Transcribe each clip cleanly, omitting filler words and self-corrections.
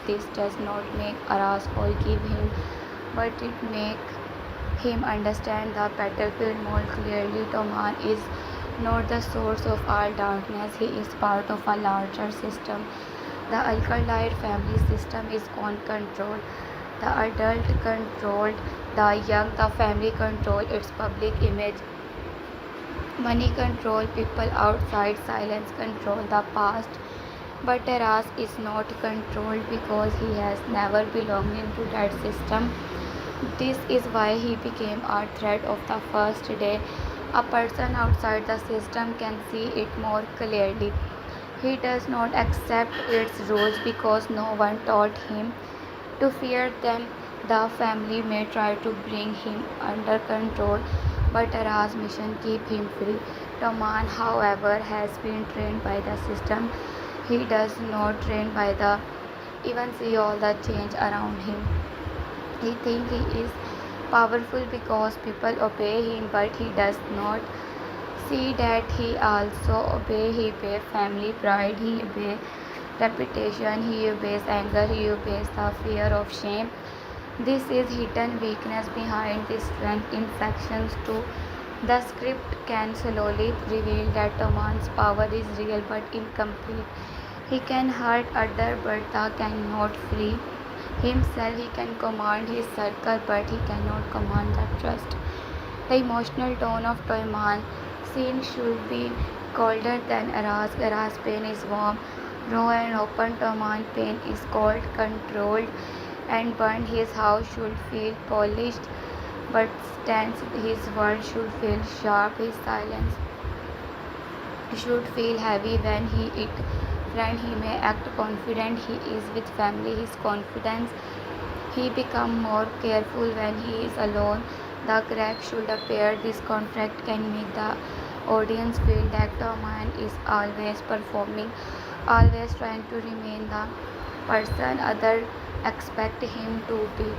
This does not make Aras forgive him, but it makes him understand the battlefield more clearly. Toman is not the source of all darkness, he is part of a larger system. The alkaloid family system is on control. The adult controlled the young, the family control its public image. Money control people outside, silence control the past. But Taras is not controlled because he has never belonged into that system. This is why he became a threat of the first day. A person outside the system can see it more clearly. He does not accept its rules because no one taught him to fear them. The family may try to bring him under control, but Ara's mission keep him free. Toman, however, has been trained by the system. He does not train by the even see all the change around him. He thinks he is powerful because people obey him, but he does not see that he also obey. He obeys family pride, he obeys reputation, he obeys anger, he obeys the fear of shame. This is hidden weakness behind the strength in sections 2. The script can slowly reveal that Toman's power is real but incomplete. He can hurt others but cannot free himself. He can command his circle but he cannot command the trust. The emotional tone of Toyman scene should be colder than Aras. Aras' pain is warm, raw and open. Toman pain is cold, controlled and burned. His house should feel polished but tense. His words should feel sharp. His silence should feel heavy. When he is friend, he may act confident. He is with family. His confidence. He becomes more careful when he is alone. The crack should appear. This contract can make the audience feel that Toman is always performing, always trying to remain the person others expect him to be.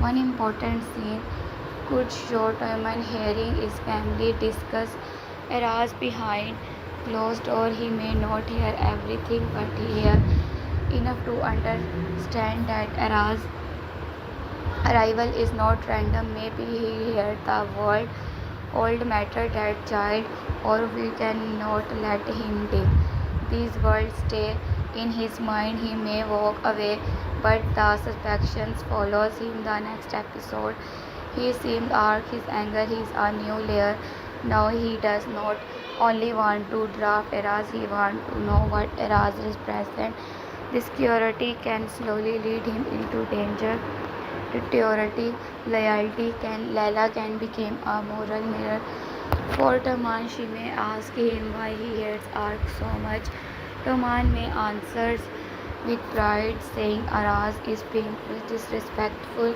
One important scene could show Toman hearing his family discuss Eras behind closed door. He may not hear everything, but he hears enough to understand that Eras' arrival is not random. Maybe he heard the word old matter that child, or we cannot let him die. These words stay in his mind. He may walk away, but the suspicion follows him. The next episode, he seemed arc his anger is a new layer. Now he does not only want to draft Eras, he wants to know what Eras represents. This curiosity can slowly lead him into danger. Deteriority, loyalty can Layla can become a moral mirror for Taman. She may ask him why he hates Ark so much. Taman may answer with pride, saying Aras is being disrespectful,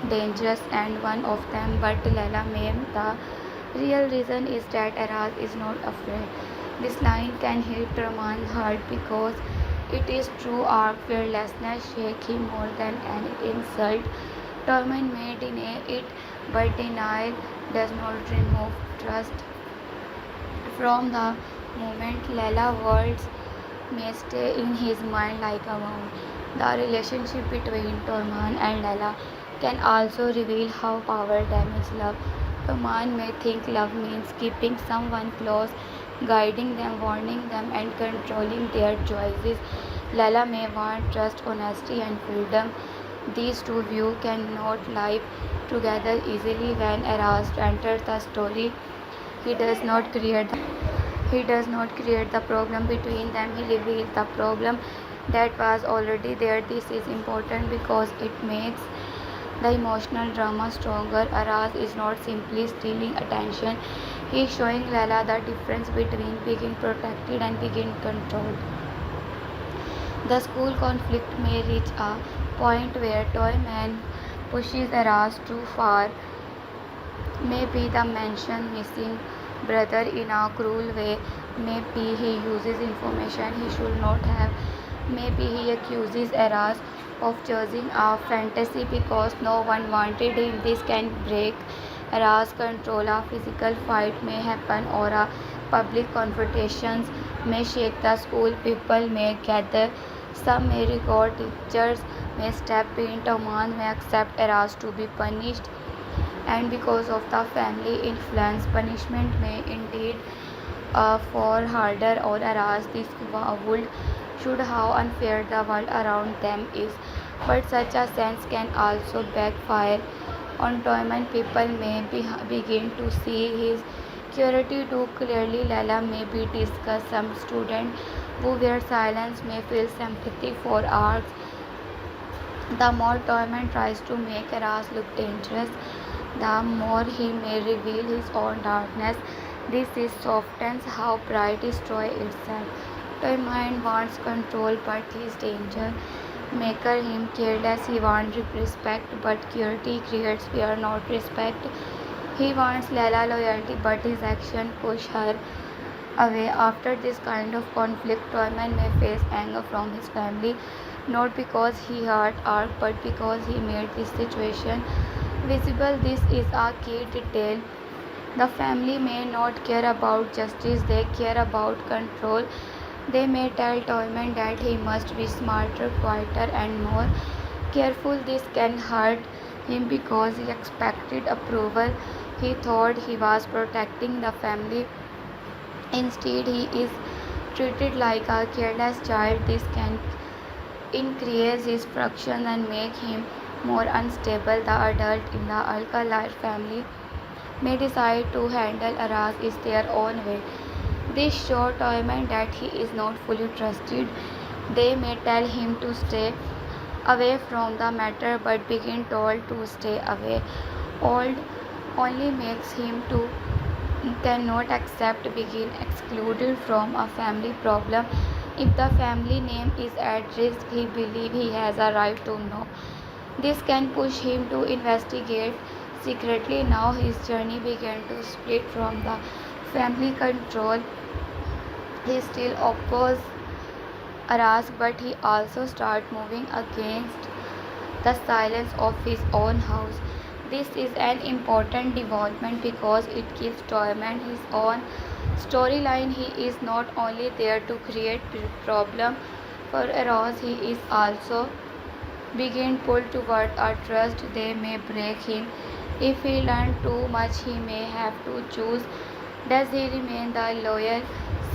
dangerous, and one of them. But Layla may the real reason is that Aras is not afraid. This line can hit Taman's heart because it is true. Our fearlessness shakes him more than any insult. Torment may deny it, but denial does not remove trust. From the moment Layla words may stay in his mind like a wound. The relationship between Torman and Layla can also reveal how power damages love. Torman may think love means keeping someone close, guiding them, warning them, and controlling their choices. Layla may want trust, honesty, and freedom. These two views cannot live together easily. When Eras enters the story, he does not create the problem between them. He reveals the problem that was already there. This is important because it makes the emotional drama stronger. Aras is not simply stealing attention. He is showing Layla the difference between being protected and being controlled. The school conflict may reach a point where Toyman pushes Aras too far. Maybe the mention missing brother in a cruel way. Maybe he uses information he should not have. Maybe he accuses Aras of choosing a fantasy because no one wanted him. This can break Aras' control. A physical fight may happen, or a public confrontations may shake the school. People may gather Some may regard teachers may step in, Toman may accept Eras to be punished, and because of the family influence, punishment may indeed for harder or Eras. This would should how unfair the world around them is. But such a sense can also backfire on Toyman. People may begin to see his cruelty too clearly. Lala may be discussed. Some student who wear silence may feel sympathy for arts. The more Toyman tries to make Eras look dangerous, the more he may reveal his own darkness. This is softens how pride destroys itself. Toyman wants control, but his danger maker him careless. He wants respect, but cruelty creates fear, not respect. He wants Layla loyalty, but his action push her away. After this kind of conflict, Toyman may face anger from his family, not because he hurt Ark, but because he made this situation visible. This is a key detail. The family may not care about justice, they care about control. They may tell Toyman that he must be smarter, quieter, and more careful. This can hurt him because he expected approval. He thought he was protecting the family. Instead, he is treated like a careless child. This can increase his frustration and make him more unstable. The adult in the Alkali family may decide to handle Aras is their own way. This shows Toyman that he is not fully trusted. They may tell him to stay away from the matter, but being told to stay away old only makes him to cannot accept being excluded from a family problem. If the family name is at risk, he believes he has a right to know. This can push him to investigate secretly. Now his journey began to split from the family control. He still opposes Aras, but he also starts moving against the silence of his own house. This is an important development because it gives Toyman his own storyline. He is not only there to create problem for Eros, he is also begin pull toward a trust. They may break him. If he learns too much, he may have to choose. Does he remain the loyal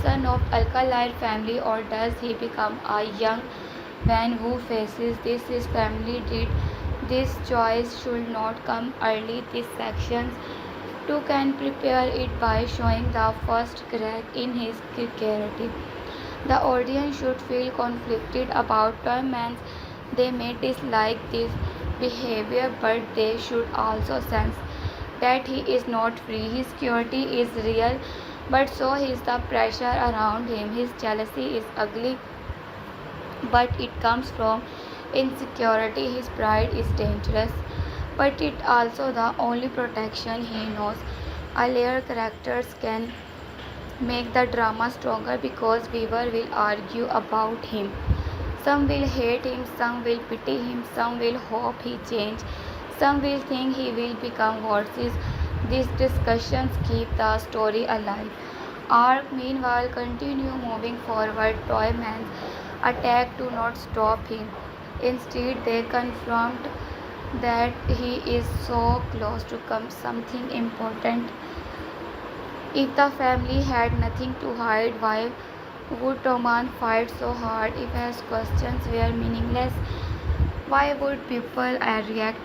son of Alkali family, or does he become a young man who faces this? His family did. This choice should not come early. This section 2 can prepare it by showing the first crack in his character. The audience should feel conflicted about Toyman's. They may dislike this behavior, but they should also sense that he is not free. His security is real, but so is the pressure around him. His jealousy is ugly, but it comes from insecurity. His pride is dangerous, but it also the only protection he knows. A layered characters can make the drama stronger because viewer will argue about him. Some will hate him, some will pity him, some will hope he change, some will think he will become worse. These discussions keep the story alive. Arc meanwhile continue moving forward. Toyman's attack do not stop him. Instead, they confront that he is so close to come something important. If the family had nothing to hide, why would Toman fight so hard? If his questions were meaningless, why would people react?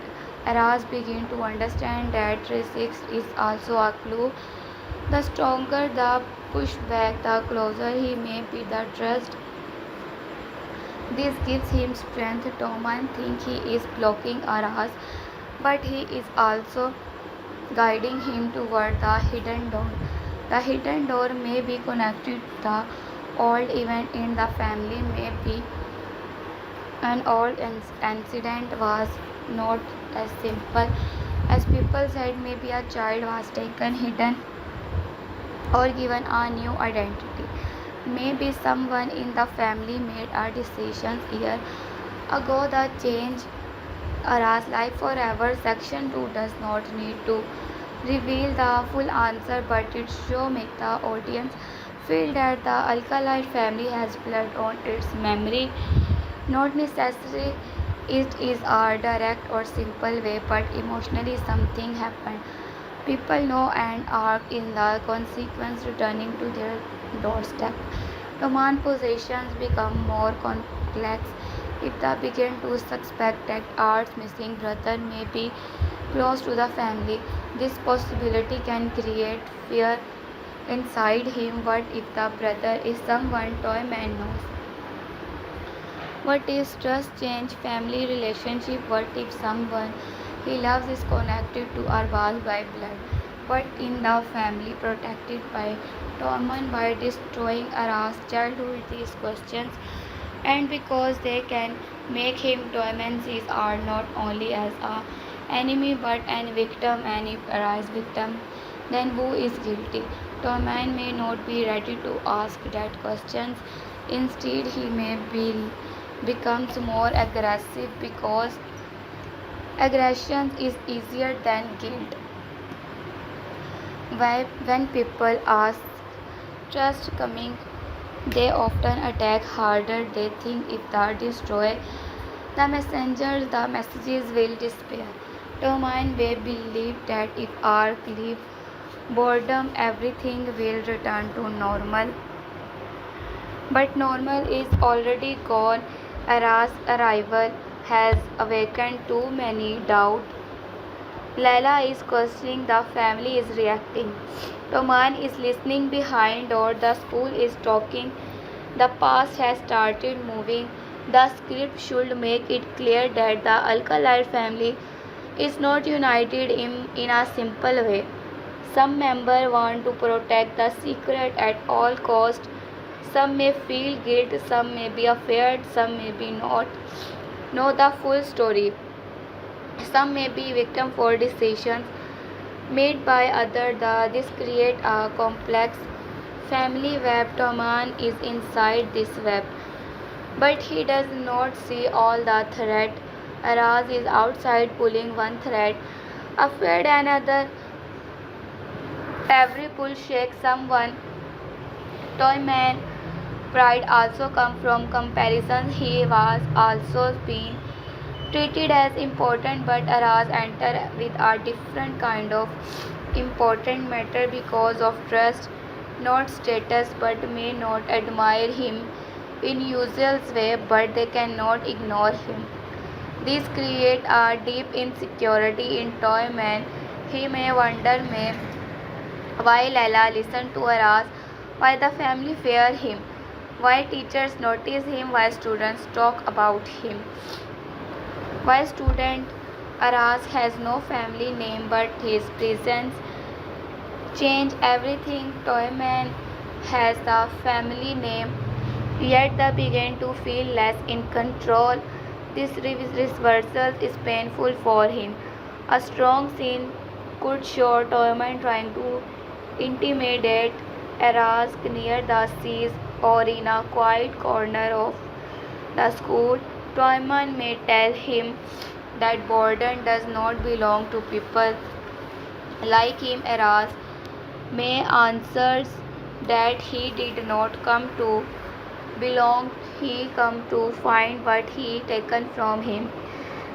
Aras begin to understand that resist is also a clue. The stronger the pushback, the closer he may be the trust. This gives him strength. Toman thinks he is blocking Aras, but he is also guiding him toward the hidden door. The hidden door may be connected to the old event in the family. Maybe an old incident was not as simple as people said. Maybe a child was taken, hidden, or given a new identity. Maybe someone in the family made a decision years ago that changed Ara's life forever. Section 2 does not need to reveal the full answer, but it should make the audience feel that the Alkali family has blood on its memory. Not necessarily it is a direct or simple way, but emotionally something happened. People know and are in the consequence returning to their doorstep. Demand possessions become more complex if they begin to suspect that Art's missing brother may be close to the family. This possibility can create fear inside him. What if the brother is someone Toyman knows? What is trust change family relationship? What if someone he loves is connected to Arvaz by blood? But in the family protected by Torment by destroying Aras childhood these questions and because they can make him Torment sees are not only as a enemy but an victim, and if Aras victim then who is guilty? Torment may not be ready to ask that questions. Instead he may be becomes more aggressive because aggression is easier than guilt. When people ask trust coming, they often attack harder. They think if they destroy the messengers, the messages will disappear. Domain may believe that if arc leave boredom, everything will return to normal. But normal is already gone. Ara's arrival has awakened too many doubts. Laila is questioning, the family is reacting. Toman is listening behind door, the school is talking. The past has started moving. The script should make it clear that the Alkali family is not united in a simple way. Some members want to protect the secret at all cost. Some may feel guilt, some may be afraid, some may be not know the full story. Some may be victim for decisions made by others. This creates a complex family web. Toman is inside this web, but he does not see all the thread. Araz is outside pulling one thread, afraid another. Every pull shakes someone. Toyman pride also comes from comparison. He was also being treated as important, but Araz enter with a different kind of important matter because of trust, not status, but may not admire him in usual way, but they cannot ignore him. This create a deep insecurity in Toyman. He may wonder why Laila listened to Araz, why the family fear him, why teachers notice him, why students talk about him. Why student Aras has no family name but his presence change everything. Toyman has the family name, yet they begin to feel less in control. This reversal is painful for him. A strong scene could show Toyman trying to intimidate Aras near the seas or in a quiet corner of the school. Toyman may tell him that boredom does not belong to people like him. Aras may answers that he did not come to belong, he come to find what he taken from him.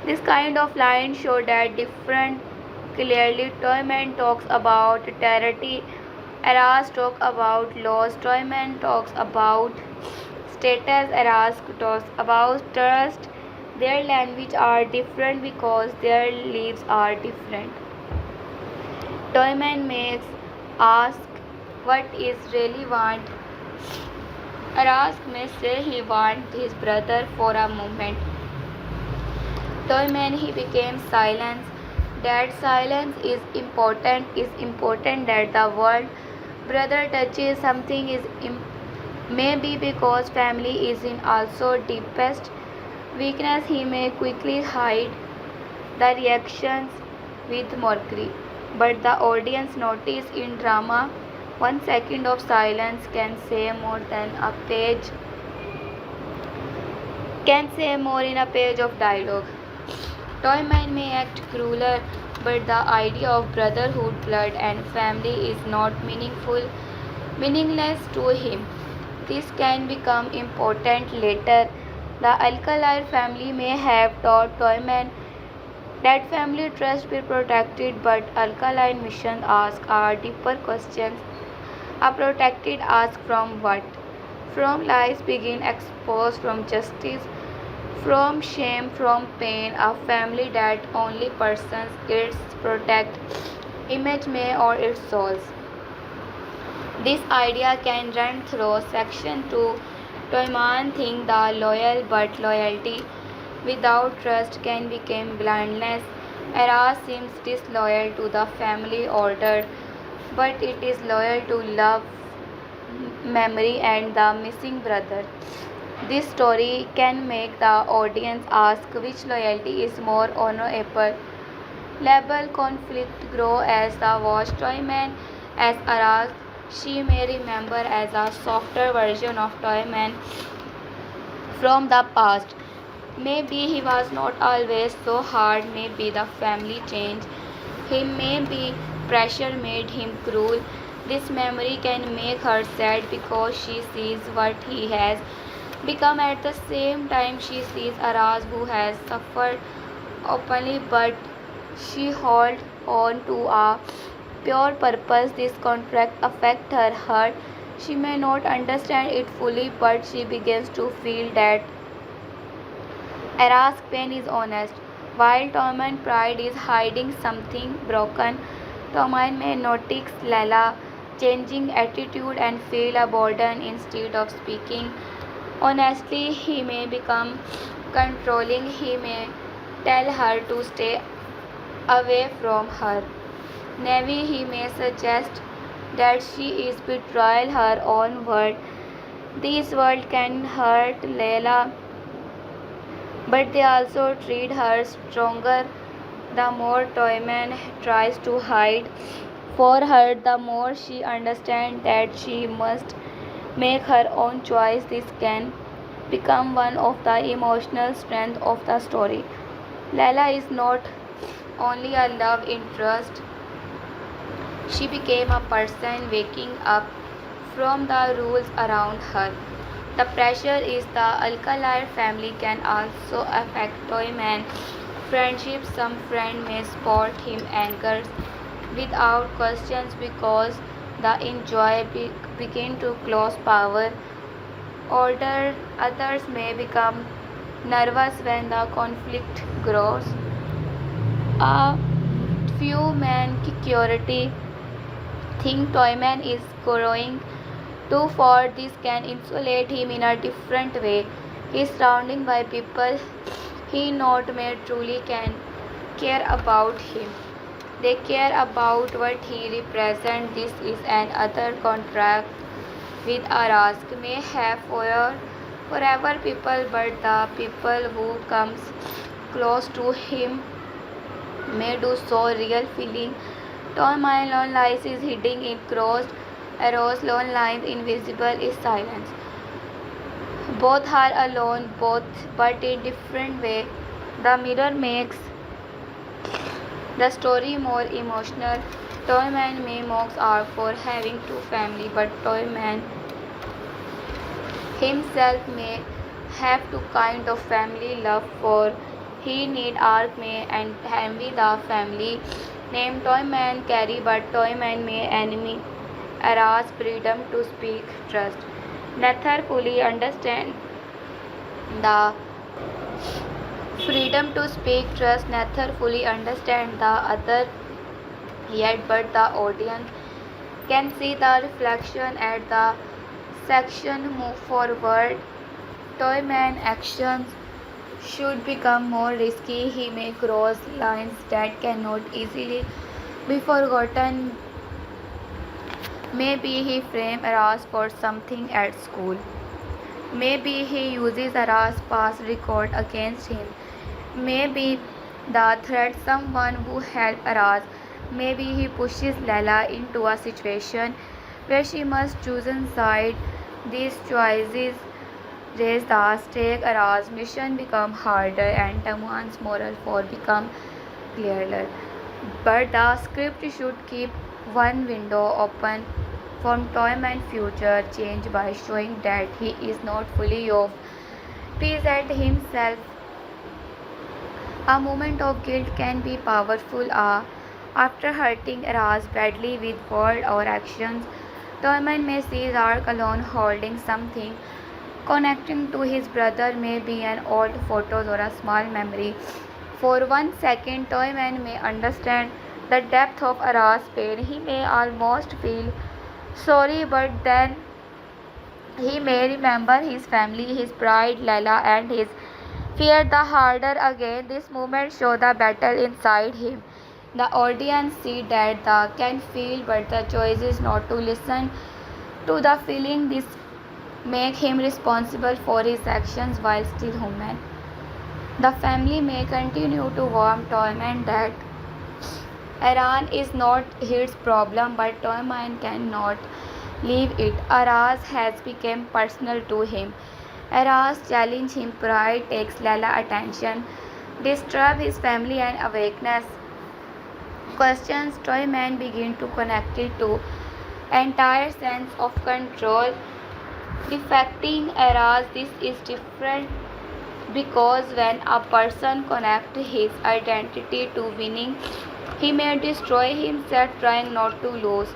This kind of line show that different clearly. Toyman talks about charity, Aras talks about loss. Toyman talks about status, Aras talks about trust. Their language are different because their lives are different. Toyman makes ask what is really want. Aras may say he wants his brother for a moment. Toyman he became silence. That silence is important that the word brother touches something is maybe because family is in also deepest weakness. He may quickly hide the reactions with mockery, but the audience notice in drama 1 second of silence can say more than a page can say more in a page of dialogue. Toyman may act crueler, but the idea of brotherhood, blood, and family is not meaningless to him. This can become important later. The Alkali family may have taught Toyman that family trust be protected, but alkaline mission asks are deeper questions. A protected ask from what? From lies begin exposed, from justice, from shame, from pain. A family that only persons its protect image may or its souls. This idea can run through section 2. Toyman think the loyal, but loyalty without trust can become blindness. Eras seems disloyal to the family order, but it is loyal to love, memory, and the missing brother. This story can make the audience ask which loyalty is more honorable. Label conflict grow as the watch Toyman as Aras. She may remember as a softer version of Toyman from the past. Maybe he was not always so hard, maybe the family changed him, maybe pressure made him cruel. This memory can make her sad because she sees what he has become. At the same time, she sees Araz who has suffered openly, but she holds on to a pure purpose. This contract affects her heart. She may not understand it fully, but she begins to feel that Era's pain is honest, while Toman pride is hiding something broken. Toman may notice Lala changing attitude and feel a burden instead of speaking. Honestly, he may become controlling. He may tell her to stay away from her. Navy, he may suggest that she is betrayal her own word. These words can hurt Layla, but they also treat her stronger. The more Toyman tries to hide for her, the more she understands that she must make her own choice. This can become one of the emotional strength of the story. Layla is not only a love interest, she became a person waking up from the rules around her. The pressure is the Alkali family can also affect Toyman friendship. Some friend may support him anger without questions because the enjoy begin to close power. Older others may become nervous when the conflict grows. A few men security think Toyman is growing too far. This can insulate him in a different way. He is surrounded by people he not may truly can care about him. They care about what he represents. This is another contract with Arask may have forever people, but the people who comes close to him may do so real feeling. Tall my lone lies is hiding in crossed arrows, lone lines invisible is silence. Both are alone, both but in different way. The mirror makes the story more emotional. Toyman may mocks are for having two family, but Toyman himself may have two kind of family love for he need arc may and envy the family named Toyman carry, but Toyman may enemy Ara's freedom to speak trust. Nether fully understand the freedom to speak trust. Nether fully understand the other yet, but the audience can see the reflection at the section move forward. Toyman actions should become more risky. He may cross lines that cannot easily be forgotten. Maybe he framed Aras for something at school. Maybe he uses Aras' past record against him. Maybe the threat someone who helped Aras. Maybe he pushes Lala into a situation where she must choose a side. These choices raise the stake. Aras' mission become harder and Taman's moral for become clearer. But the script should keep one window open for Toyman's future change by showing that he is not fully off. present himself. A moment of guilt can be powerful. After hurting Raz badly with word or actions, Toyman may see Zark alone holding something. Connecting to his brother may be an old photo or a small memory. For 1 second, Toyman may understand the depth of Araz's pain. He may almost feel sorry, but then he may remember his family, his pride, Lala, and his fear the harder again. This moment shows the battle inside him. The audience see that the can feel, but the choice is not to listen to the feeling. This make him responsible for his actions while still human. The family may continue to warn Toyman that Iran is not his problem, but Toyman cannot leave it. Araz has become personal to him. Araz challenge him, pride takes Lala attention, disturb his family and awakeness. Questions Toyman begin to connect it to entire sense of control. Defecting Araz, this is different because when a person connects his identity to winning, he may destroy himself trying not to lose.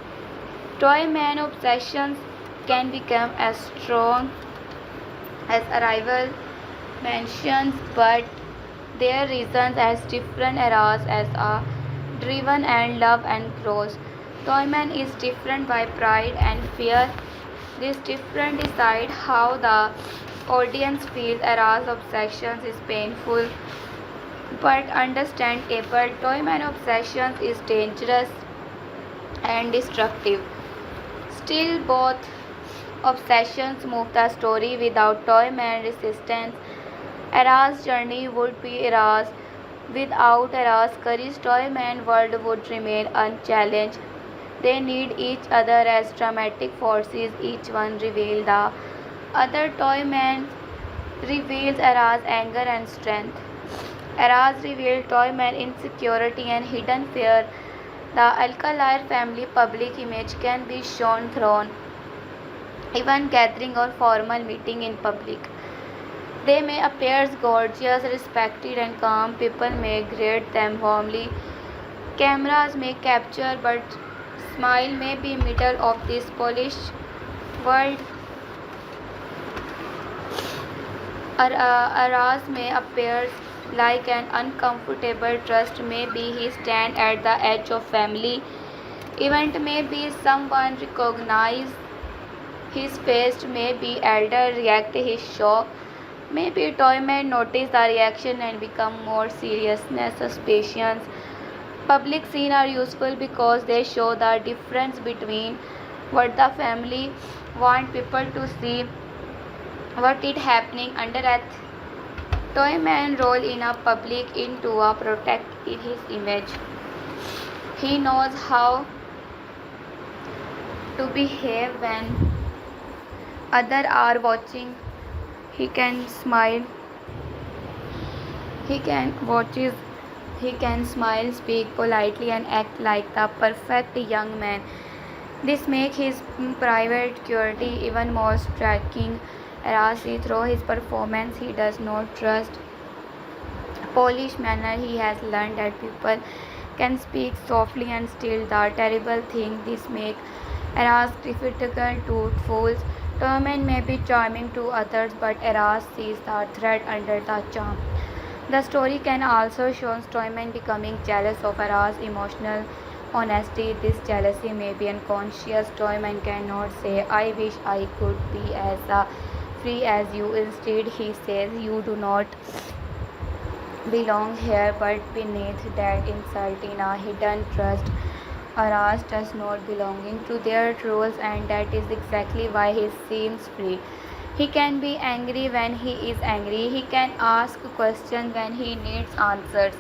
Toyman obsessions can become as strong as arrival mentions, but their reasons as different eras as are driven and love and growth. Toyman is different by pride and fear. This difference decide how the audience feels. Era's obsessions is painful but understandable. Toyman obsessions is dangerous and destructive. Still, both obsessions move the story. Without Toyman resistance, Era's journey would be erased. Without Era's courage, Toyman world would remain unchallenged. They need each other as dramatic forces. Each one reveals the other. Toyman reveals Era's anger and strength. Eras revealed Toyman insecurity and hidden fear. The Alcalay family public image can be shown through even gathering or formal meeting in public. They may appear gorgeous, respected and calm. People may greet them warmly. Cameras may capture, but smile may be middle of this polished world. Aras may appear like an uncomfortable trust may be he stand at the edge of family. Event may be someone recognize his face, may be elder react his shock. Maybe Toyman notice the reaction and become more seriousness, suspicions. Public scenes are useful because they show the difference between what the family want people to see, what is happening underneath. Toyman role in a public into a protect his image. He knows how to behave when others are watching. He can smile. He can watches. He can smile, speak politely, and act like the perfect young man. This makes his private security even more striking. As he through his performance, he does not trust Polish manner. He has learned that people can speak softly and still the terrible thing. This makes Eras difficult to fools. Toyman may be charming to others, but Eras sees the threat under the charm. The story can also show Toyman becoming jealous of Eras' emotional honesty. This jealousy may be unconscious. Toyman cannot say, I wish I could be as free as you. Instead, he says, you do not belong here, but beneath that insult in a hidden trust. Aras does not belonging to their rules, and that is exactly why he seems free. He can be angry when he is angry. He can ask questions when he needs answers.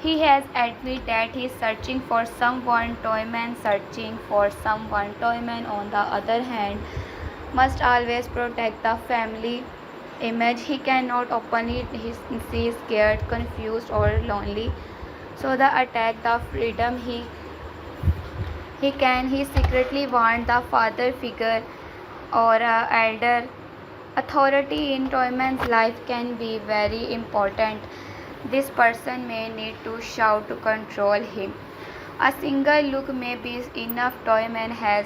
He has admitted that he is searching for someone. Toyman searching for someone. Toyman, on the other hand, must always protect the family image. He cannot openly see scared, confused, or lonely. So the attack the freedom he secretly want the father figure or elder Authority in Toyman's life can be very important. This person may need to shout to control him. A single look may be enough. Toyman has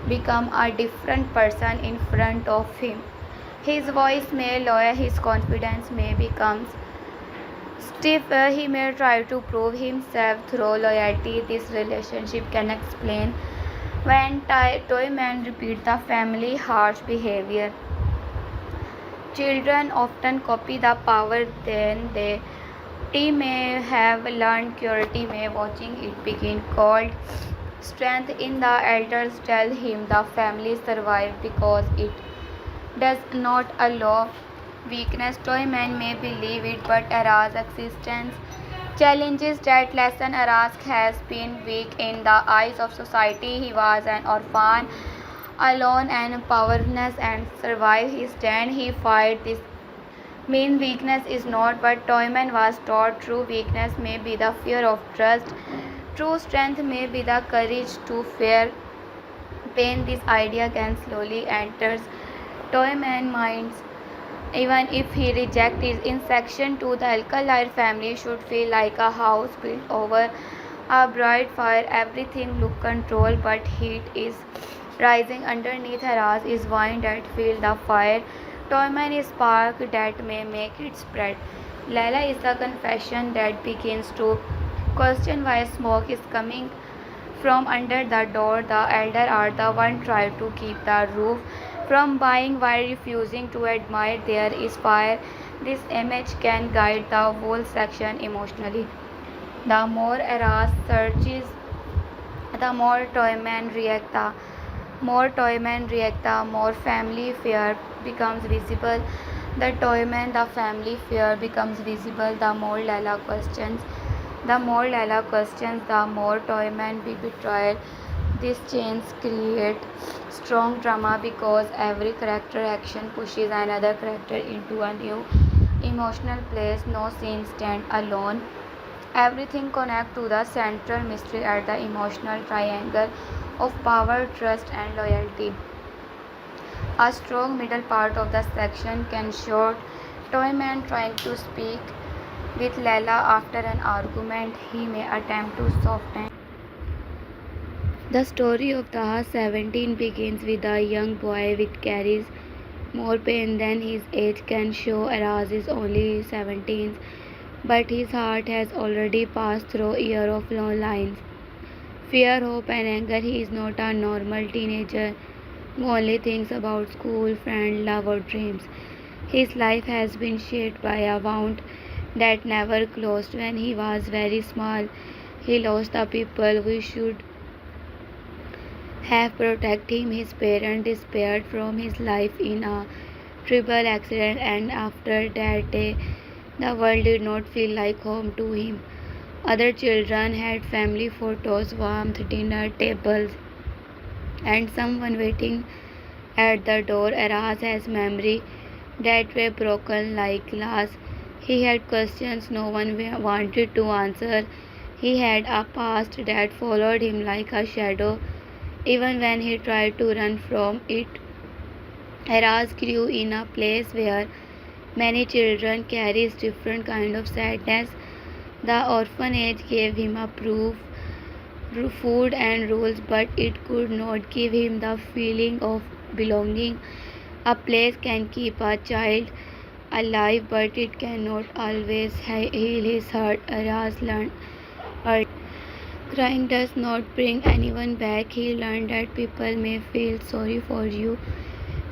become a different person in front of him. His voice may lower, his confidence may become stiff. He may try to prove himself through loyalty. This relationship can explain when Toyman repeats the family harsh behavior. Children often copy the power then they T may have learned purity may watching it begin called strength in the elders tell him the family survived because it does not allow weakness. Toyman may believe it but Ara's existence challenges that lesson. Aras has been weak in the eyes of society. He was an orphan alone and powerless and survived his stand. He fight this mean weakness is not, but Toyman was taught true weakness may be the fear of trust. True strength may be the courage to fear pain. This idea can slowly enters Toyman minds. Even if he rejects it in section 2, the alkaline family should feel like a house built over a bright fire. Everything look controlled, but heat is rising underneath. Haras is wine that feel the fire. Toyman is spark that may make it spread. Laila is the confession that begins to question why smoke is coming from under the door. The elder are the one trying to keep the roof from buying while refusing to admire. There is fire. This image can guide the whole section emotionally. The more Aras searches, the more Toyman react. The more family fear becomes visible. The family fear becomes visible. The more Lala questions, the more Toyman be betrayed. These chains create strong drama because every character action pushes another character into a new emotional place. No scene stand alone. Everything connects to the central mystery at the emotional triangle of power, trust, and loyalty. A strong middle part of the section can show Toyman trying to speak with Leila after an argument. He may attempt to soften. The story of Daha 17 begins with a young boy which carries more pain than his age can show. Araz is only 17, but his heart has already passed through a year of long lines. Fear, hope, and anger. He is not a normal teenager who only thinks about school, friends, love, or dreams. His life has been shaped by a wound that never closed. When he was very small, he lost the people who should have protected him. His parents disappeared from his life in a terrible accident, and after that day, the world did not feel like home to him. Other children had family photos, warmth, dinner tables, and someone waiting at the door. Aras has memory that were broken like glass. He had questions no one wanted to answer. He had a past that followed him like a shadow, even when he tried to run from it. Aras grew in a place where many children carries different kind of sadness. The orphanage gave him a food and rules, but it could not give him the feeling of belonging. A place can keep a child alive, but it cannot always heal his hurt. Aras learned early. Crying does not bring anyone back. He learned that people may feel sorry for you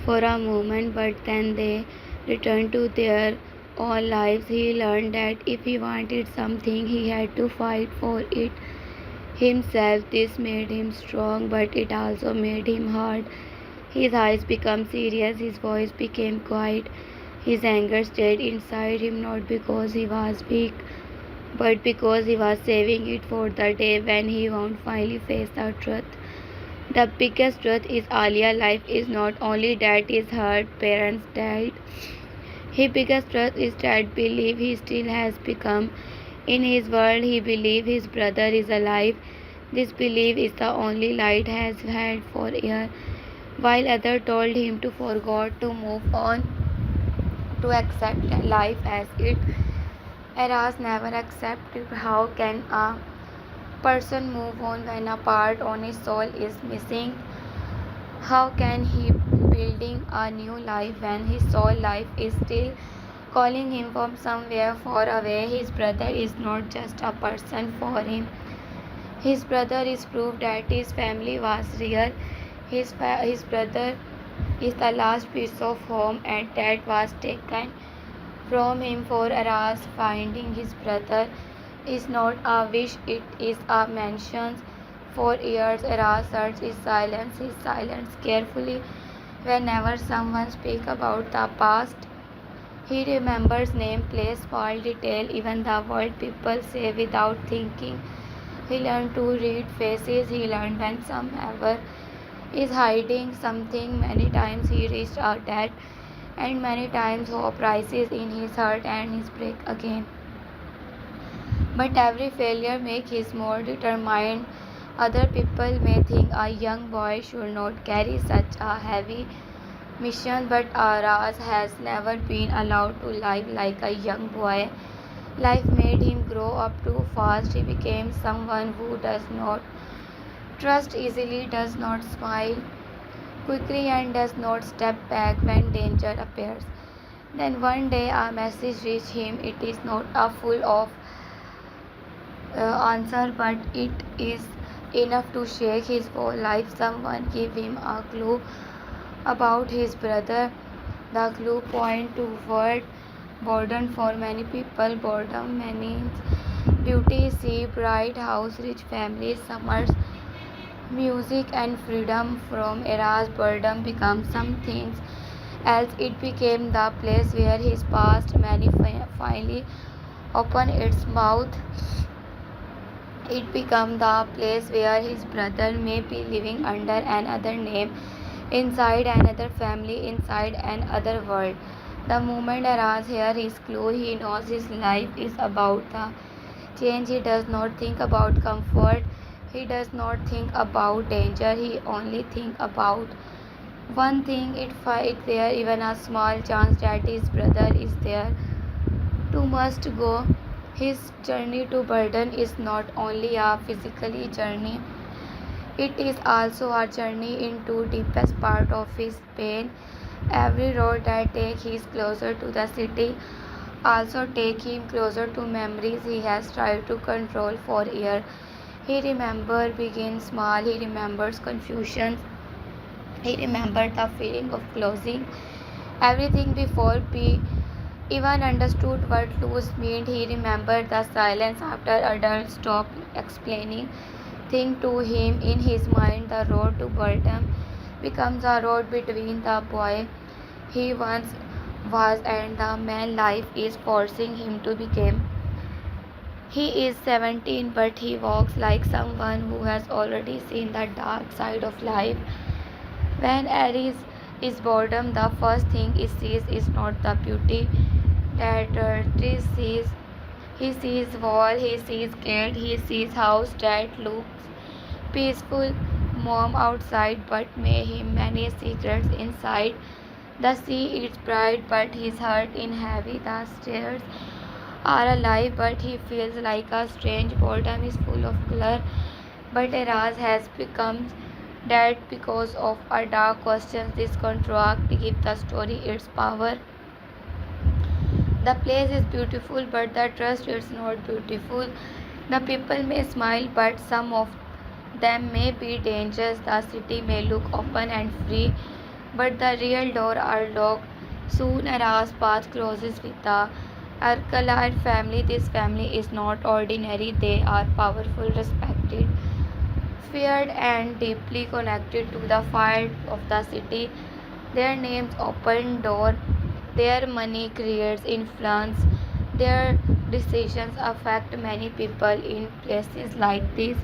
for a moment, but then they return to their own lives. He learned that if he wanted something, he had to fight for it himself. This made him strong, but it also made him hard. His eyes became serious, his voice became quiet. His anger stayed inside him not because he was weak, but because he was saving it for the day when he won't finally face the truth. The biggest truth is Alia's life is not only that her parents died. His biggest truth is that belief he still has become in his world. He believes his brother is alive. This belief is the only light has had for years. While others told him to forget to move on, to accept life as it. Eras never accepted. How can a person move on when a part on his soul is missing? How can he building a new life when his soul life is still calling him from somewhere far away? His brother is not just a person for him. His brother is proof that his family was real. His brother is the last piece of home and that was taken from him for Aras. Finding his brother is not a wish, it is a mention. For years, Aras searched his silence carefully. Whenever someone speaks about the past, he remembers name, place, small detail, even the word people say without thinking. He learned to read faces. He learned when someone is hiding something. Many times he reached out that, and many times hope rises in his heart and his break again. But every failure makes him more determined. Other people may think a young boy should not carry such a heavy mission, but Aras has never been allowed to live like a young boy. Life made him grow up too fast. He became someone who does not trust easily, does not smile quickly, and does not step back when danger appears. Then one day a message reached him. It is not a full of answer, but it is enough to shake his whole life. Someone gave him a clue about his brother. The clue point toward boredom for many people. Boredom means beauty, sea, bright house, rich families, summers, music, and freedom. From Era's boredom becomes something else. It became the place where his past many finally opened its mouth. It became the place where his brother may be living under another name, inside another family, inside another world. The moment Aras hears his clue, he knows his life is about the change. He does not think about comfort. He does not think about danger. He only think about one thing. If there even a small chance that his brother is there, to must go. His journey to burden is not only a physical journey, it is also a journey into deepest part of his pain. Every road that takes him closer to the city also take him closer to memories he has tried to control for years. He remembers begin small, he remembers confusion, he remembers the feeling of closing everything before he even understood what lose meant. He remembered the silence after adults stopped explaining things to him. In his mind, the road to boredom becomes a road between the boy he once was and the man life is forcing him to become. He is 17, but he walks like someone who has already seen the dark side of life. When Aries is boredom, the first thing he sees is not the beauty that trees sees. He sees wall, he sees gate, he sees house that looks peaceful, mom outside but may him many secrets inside. The sea is bright but his heart is heavy. The stairs are alive but he feels like a strange. Boredom is full of color but Eras has become dead because of a dark question. This contract gives the story its power. The place is beautiful but the trust is not beautiful. The people may smile but some of them may be dangerous. The city may look open and free but the real doors are locked. Soon Eras path closes with the Arcalite family. This family is not ordinary. They are powerful, respected, feared and deeply connected to the fire of the city. Their names open doors, their money creates influence, their decisions affect many people in places like this.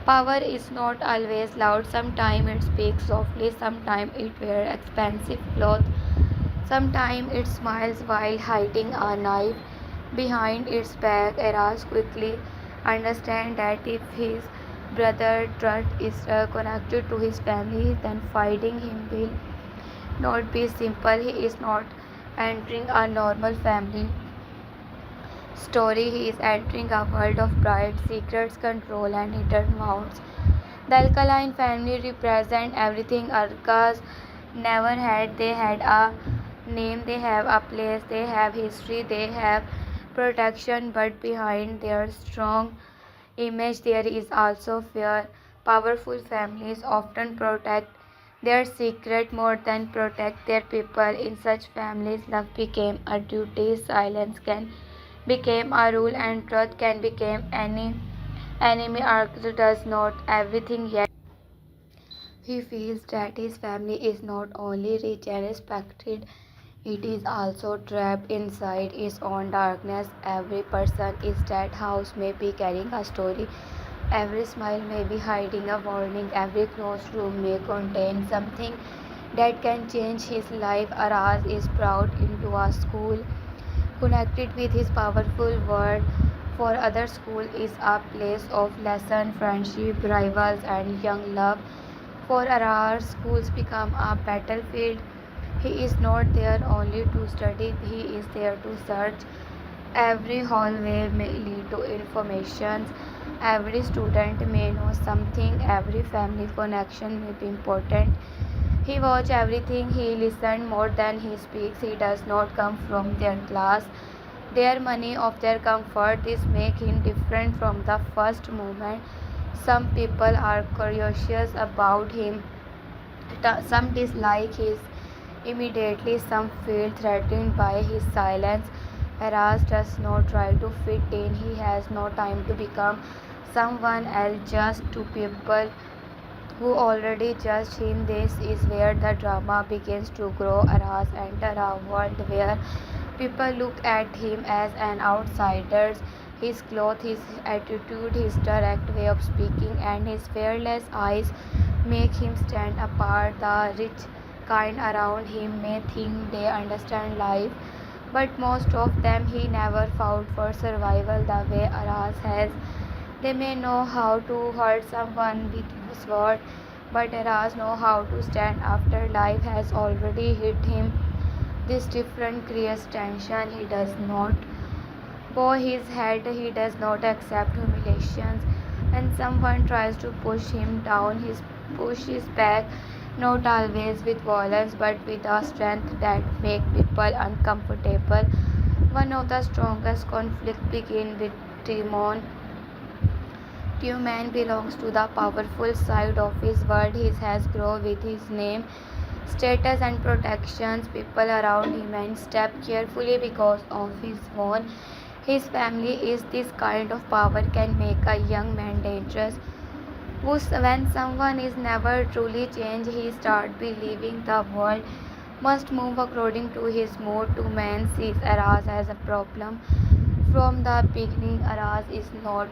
Power is not always loud. Sometimes it speaks softly, sometimes it wears expensive clothes, sometimes it smiles while hiding a knife behind its back. Eras quickly understands that if his brother Trut is connected to his family, then fighting him will not be simple. He is not entering a normal family story. He is entering a world of pride, secrets, control, and hidden wounds. The alkaline family represent everything Arcas never had. They had a name, they have a place, they have history, they have protection, but behind their strong image there is also fear. Powerful families often protect their secret more than protect their people. In such families, love became a duty, silence can become a rule, and truth can become any enemy. Arcas does not everything yet. He feels that his family is not only rich and respected, it is also trapped inside its own darkness. Every person in that house may be carrying a story. Every smile may be hiding a warning. Every closed room may contain something that can change his life. Aras is brought into a school connected with his powerful word. For other, school is a place of lesson, friendship, rivals, and young love. For Arar, schools become a battlefield. He is not there only to study, he is there to search. Every hallway may lead to information. Every student may know something. Every family connection may be important. He watches everything. He listens more than he speaks. He does not come from their class, their money, of their comfort. This makes him different from the first moment. Some people are curious about him. Some dislike his immediately, some feel threatened by his silence. Harass does not try to fit in. He has no time to become someone else, just to people who already judged him. This is where the drama begins to grow. Aras enters a world where people look at him as an outsider. His clothes, his attitude, his direct way of speaking, and his fearless eyes make him stand apart. The rich kind around him may think they understand life, but most of them he never fought for survival the way Aras has. They may know how to hurt someone with a sword, but Aras knows how to stand after life has already hit him. This difference creates tension. He does not bow his head, he does not accept humiliations. When someone tries to push him down, he pushes back, not always with violence but with a strength that makes people uncomfortable. One of the strongest conflicts begins with Timon. Timon belongs to the powerful side of his world. He has grown with his name, status, and protections. People around him and step carefully because of his own. His family is this kind of power can make a young man dangerous. When someone is never truly changed, he starts believing the world must move according to his mood. To man sees Aras as a problem. From the beginning, Aras is not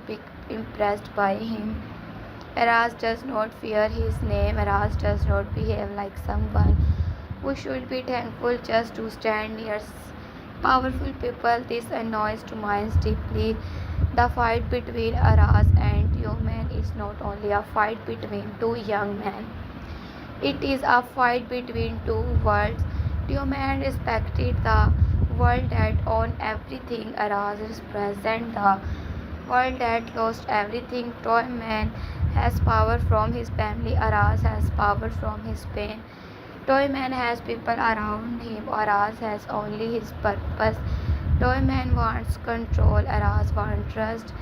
impressed by him. Aras does not fear his name. Aras does not behave like someone who should be thankful just to stand near powerful people. This annoys to minds deeply. The fight between Aras and Tioman is not only a fight between two young men, it is a fight between two worlds. Tioman respected the world that owned everything. Aras represents the world that lost everything. Tioman has power from his family. Aras has power from his pain. Toyman has people around him. Aras has only his purpose. Toyman wants control. Aras wants trust.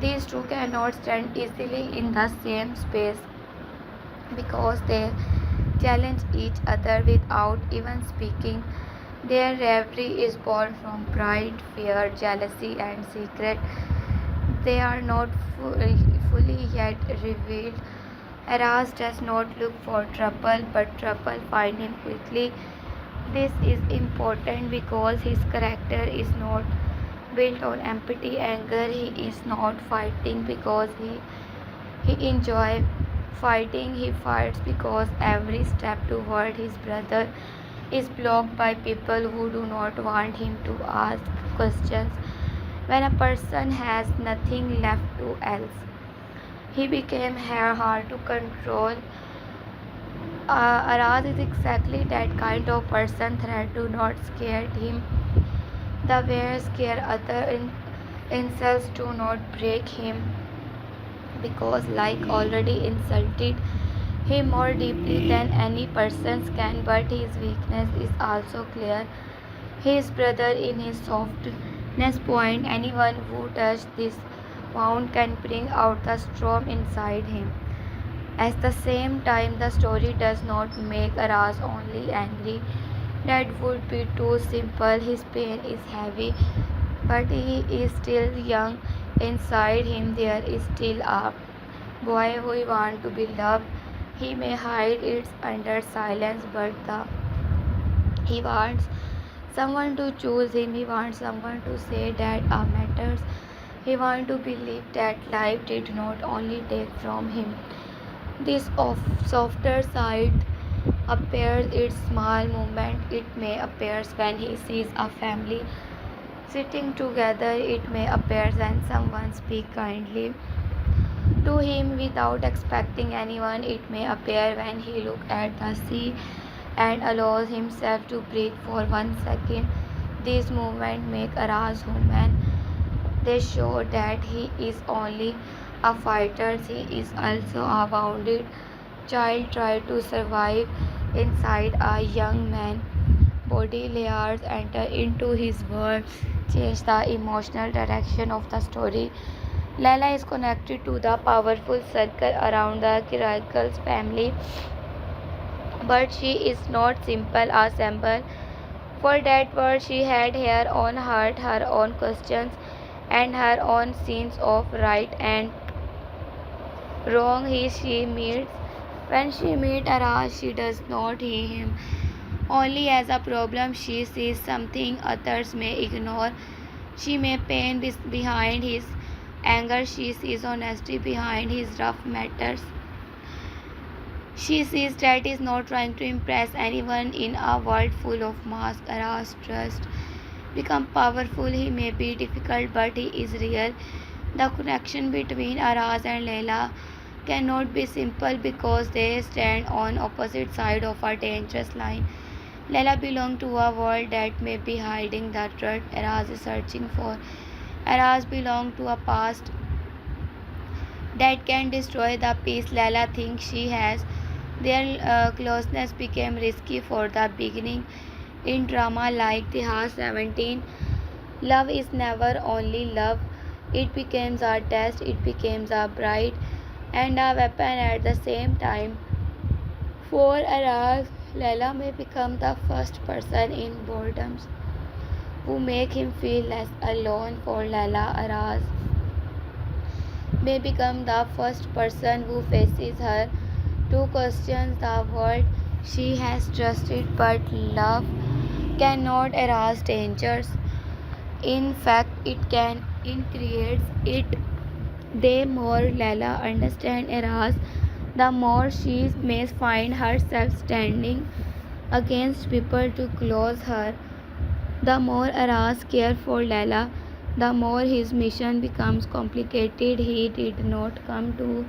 These two cannot stand easily in the same space because they challenge each other without even speaking. Their rivalry is born from pride, fear, jealousy, and secret. They are not fully yet revealed. Aras does not look for trouble, but trouble finds him quickly. This is important because his character is not built on empathy, anger. He is not fighting because he enjoys fighting. He fights because every step toward his brother is blocked by people who do not want him to ask questions. When a person has nothing left to else, he became hard to control. Araz is exactly that kind of person. Threat do not scare him. The way scare other insults do not break him because like already insulted him more deeply than any person can, but his weakness is also clear. His brother in his softness point. Anyone who touches this wound can bring out the storm inside him. At the same time, the story does not make Aras only angry. That would be too simple. His pain is heavy, but he is still young. Inside him, there is still a boy who wants to be loved. He may hide it under silence, but he wants someone to choose him. He wants someone to say that matters. He wants to believe that life did not only take from him. This softer side appears in small movement. It may appear when he sees a family sitting together. It may appear when someone speaks kindly to him without expecting anyone. It may appear when he looks at the sea and allows himself to breathe for 1 second. These movements make Aras human. They show that he is only a fighter, he is also a wounded child trying to survive inside a young man. Body layers enter into his world, change the emotional direction of the story. Laila is connected to the powerful circle around the Kiral's family, but she is not simple a symbol. For that word she had her own heart, her own questions, and her own scenes of right and wrong. She meets when she meets Aras, she does not see him only as a problem. She sees something others may ignore. She may pain behind his anger. She sees honesty behind his rough matters. She sees that he is not trying to impress anyone in a world full of masks. Aras trust become powerful. He may be difficult, but he is real. The connection between Aras and Layla cannot be simple because they stand on opposite sides of a dangerous line. Layla belongs to a world that may be hiding the truth Aras is searching for. Aras belongs to a past that can destroy the peace Layla thinks she has. Their closeness became risky for the beginning. In drama like Daha 17, love is never only love. It becomes a test, it becomes a bride and a weapon at the same time. For Aras, Layla may become the first person in boredoms who make him feel less alone. For Layla, Aras may become the first person who faces her to question the world she has trusted, but love cannot erase dangers. In fact, it can increase it. The more Layla understands Aras, the more she may find herself standing against people to close her. The more Aras cares for Layla, the more his mission becomes complicated. He did not come to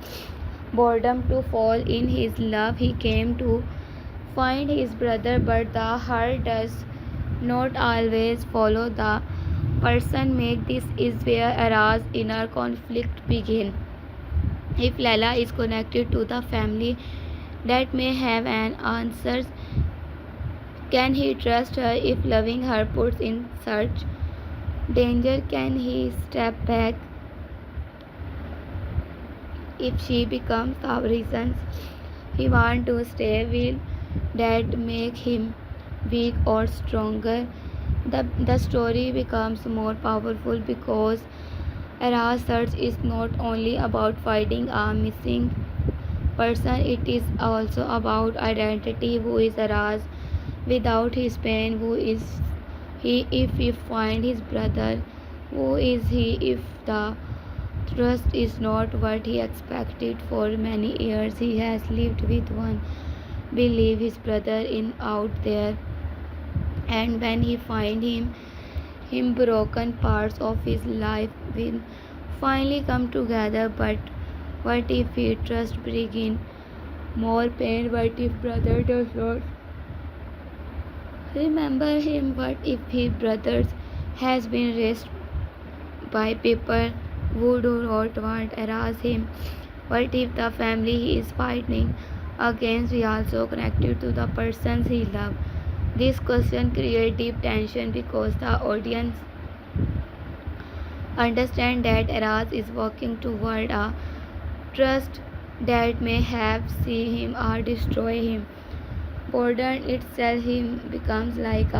boredom to fall in his love. He came to find his brother, but the heart does not always follow the person. Make this is where Aras' inner conflict begin. If Layla is connected to the family that may have an answer, can he trust her? If loving her puts in such danger, can he step back? If she becomes the reasons he wants to stay, will that make him weak or stronger? The story becomes more powerful because Aras search is not only about finding a missing person, it is also about identity. Who is Aras without his pain? Who is he if he finds his brother? Who is he if the trust is not what he expected? For many years he has lived with one believe his brother in out there, and when he finds him broken parts of his life will finally come together. But what if he trust begin more pain. What if brother does not remember him? What if his brother has been raised by people who do not want to harass him? What if the family he is fighting against is also connected to the persons he loves? This question creates deep tension because the audience understands that Aras is working toward a trust that may have see him or destroy him. Boredom itself him becomes like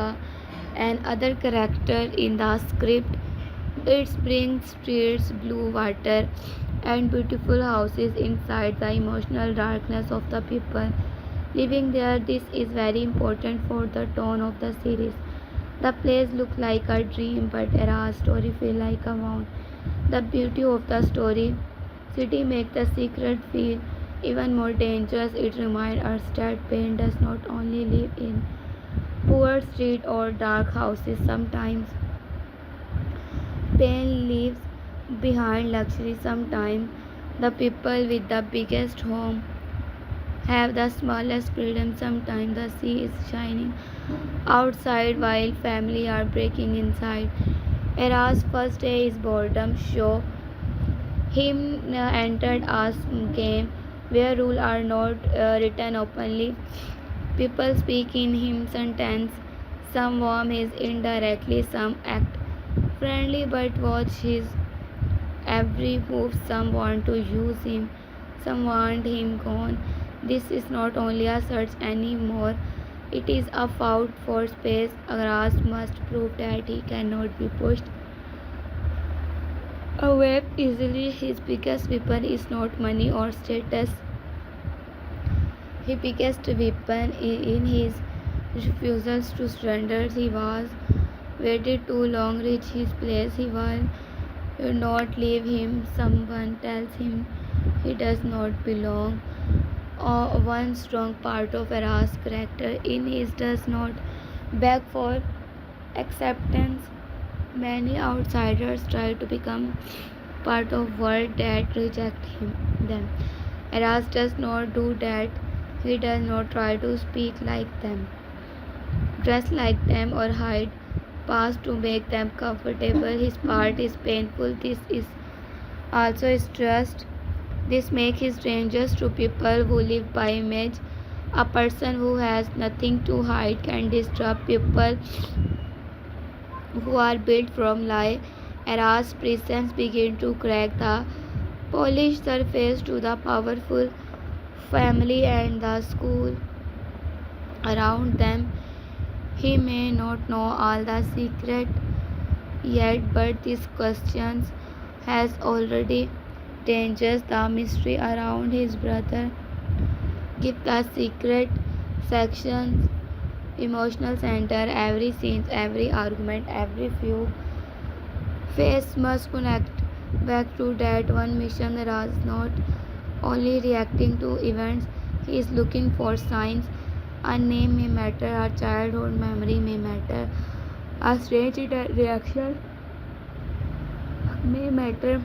an other character in the script. It brings streets, blue water, and beautiful houses inside the emotional darkness of the people living there. This is very important for the tone of the series. The place looks like a dream, but Era's story feels like a wound. The beauty of the story city makes the secret feel even more dangerous. It reminds us that pain does not only live in poor streets or dark houses. Sometimes pain leaves behind luxury. Sometimes the people with the biggest home have the smallest freedom. Sometimes the sea is shining outside while family are breaking inside. Era's first day is boredom. Show him entered a game where rules are not written openly. People speak in him sentence. Some warm his indirectly, some act friendly but watch his every move. Some want to use him, some want him gone. This is not only a search anymore, it is a fight for space. Agras must prove that he cannot be pushed away easily. His biggest weapon is not money or status. His biggest weapon in his refusals to surrender. He was waited too long, reach his place. He will not leave him. Someone tells him he does not belong. One strong part of Era's character in his does not beg for acceptance. Many outsiders try to become part of world that reject them. Eras does not do that. He does not try to speak like them, dress like them, or hide past to make them comfortable. His part is painful. This is also his trust. This makes him dangerous to people who live by image. A person who has nothing to hide can disrupt people who are built from lie. Era's presence begin to crack the polished surface to the powerful family and the school around them. He may not know all the secret yet, but this question has already dangerous. The mystery around his brother give the secret sections emotional center. Every scene, every argument, every few face must connect back to that one mission. Raj not only reacting to events, he is looking for signs. A name may matter, a childhood memory may matter, a strange reaction may matter,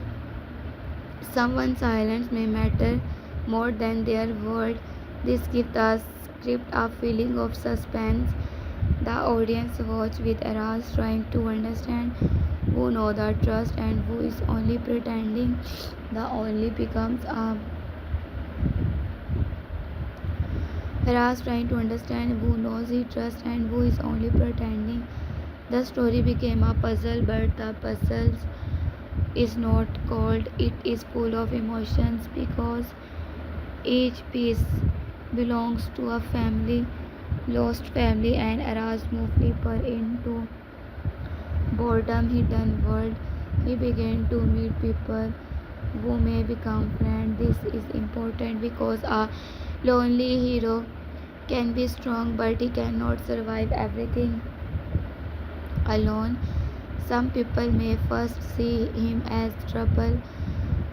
someone's silence may matter more than their word. This gives the script a feeling of suspense. The audience watch with Aras trying to understand who know the trust and who is only pretending. The only becomes a Aras trying to understand who knows he trusts and who is only pretending. The story became a puzzle, but the puzzle is not cold. It is full of emotions because each piece belongs to a family, lost family, and Aras moved deeper into boredom, hidden world. He began to meet people who may become friends. This is important because a lonely hero can be strong, but he cannot survive everything alone. Some people may first see him as trouble,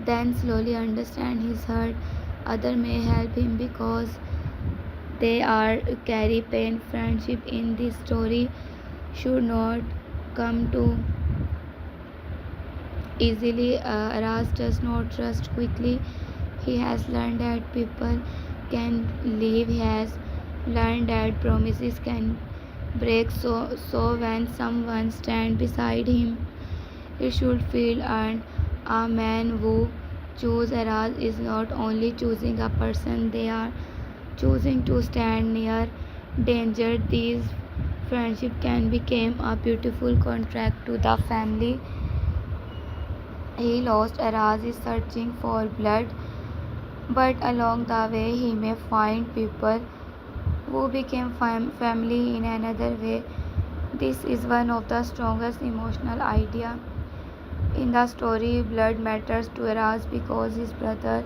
then slowly understand his hurt. Others may help him because they are carry pain. Friendship in this story should not come too easily. Ras does not trust quickly. He has learned that people can leave. He has learned that promises can break. So when someone stands beside him, it should feel earned. A man who chooses Eras is not only choosing a person, they are choosing to stand near danger. These friendship can become a beautiful contract to the family. He lost Eras is searching for blood, but along the way he may find people who became family in another way. This is one of the strongest emotional ideas in the story. Blood matters to Eras because his brother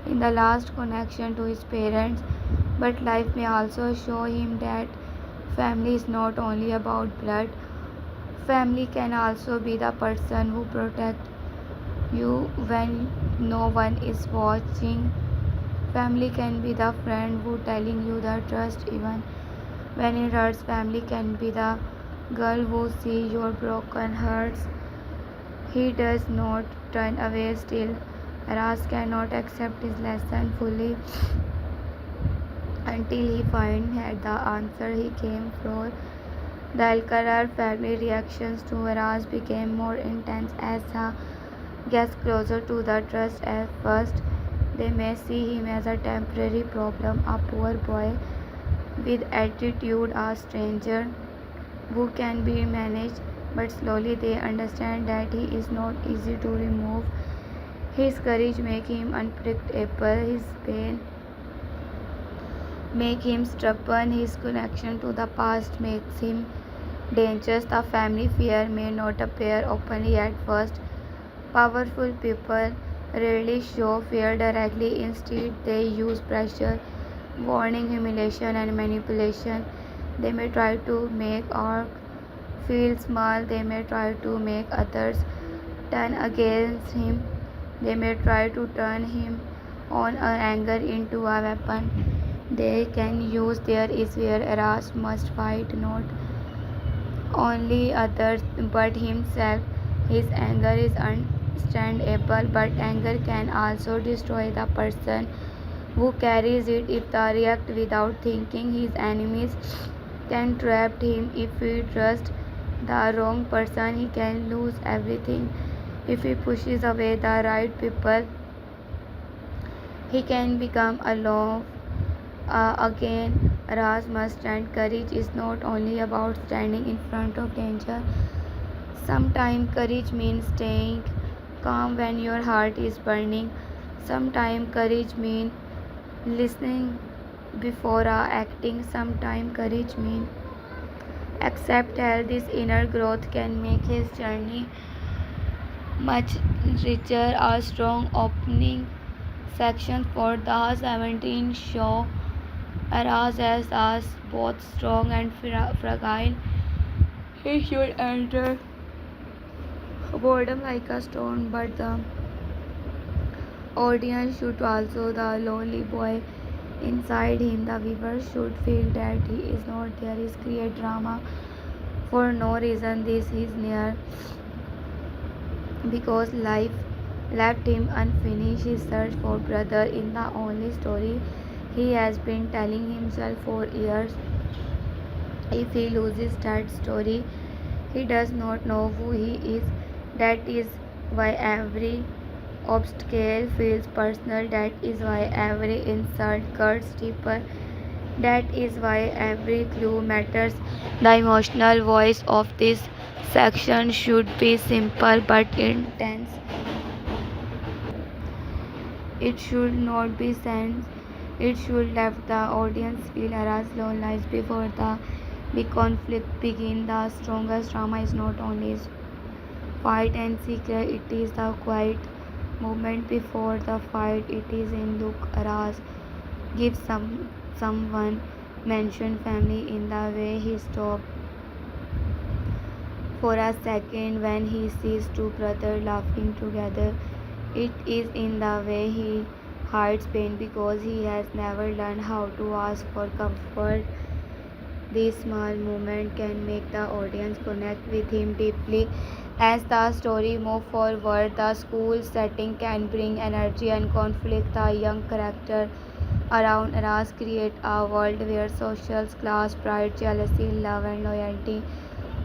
in the last connection to his parents, but life may also show him that family is not only about blood. Family can also be the person who protects you when no one is watching. Family can be the friend who telling you the trust even when it hurts. Family can be the girl who see your broken hearts. He does not turn away still. Ras cannot accept his lesson fully until he finds the answer he came for. The Alcarar family reactions to Ras became more intense as he gets closer to the trust. At first, they may see him as a temporary problem, a poor boy with attitude, a stranger who can be managed, but slowly they understand that he is not easy to remove. His courage makes him unpredictable, his pain makes him stubborn, his connection to the past makes him dangerous. The family fear may not appear openly at first. Powerful people rarely show fear directly, instead, they use pressure, warning, humiliation, and manipulation. They may try to make our feel small, they may try to make others turn against him, they may try to turn him on anger into a weapon. They can use their is where Eras must fight not only others but himself. His anger is understandable, but anger can also destroy the person who carries it. If they react without thinking, his enemies can trap him. If he trusts the wrong person, he can lose everything. If he pushes away the right people, he can become alone again. Ras must stand. Courage is not only about standing in front of danger. Sometimes courage means staying calm when your heart is burning. Sometimes courage means listening before acting. Sometimes courage means accept help. This inner growth can make his journey much richer. A strong opening section for the 17 show Aras as us both strong and fragile. He should enter boredom like a stone, but the audience should also the lonely boy inside him. The viewer should feel that he is not there. Is create drama for no reason. This is near because life left him unfinished. His search for brother in the only story he has been telling himself for years. If he loses that story, he does not know who he is. That is why every obstacle feels personal. That is why every insult cuts deeper. That is why every clue matters. The emotional voice of this section should be simple but intense. It should not be sense. It should let the audience feel Ara's lone lives before the big conflict begins. The strongest drama is not only his fight and secret, it is the quiet moment before the fight. It is in look Aras give someone mention family in the way he stopped for a second when he sees two brothers laughing together. It is in the way he hides pain because he has never learned how to ask for comfort. This small moment can make the audience connect with him deeply. As the story moves forward, the school setting can bring energy and conflict. The young character around Aras create a world where social class, pride, jealousy, love, and loyalty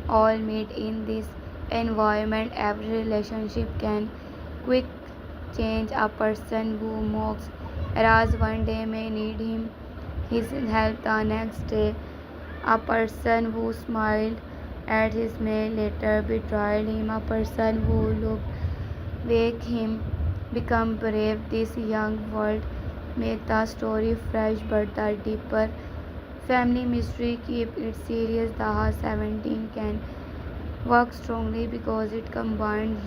all meet in this environment. Every relationship can quick change. A person who mocks Aras one day may need his help the next day. A person who smiled at his may later betrayed him. A person who looked wake him become brave. This young world make the story fresh but the deeper family mystery keep it serious. Daha 17 can work strongly because it combines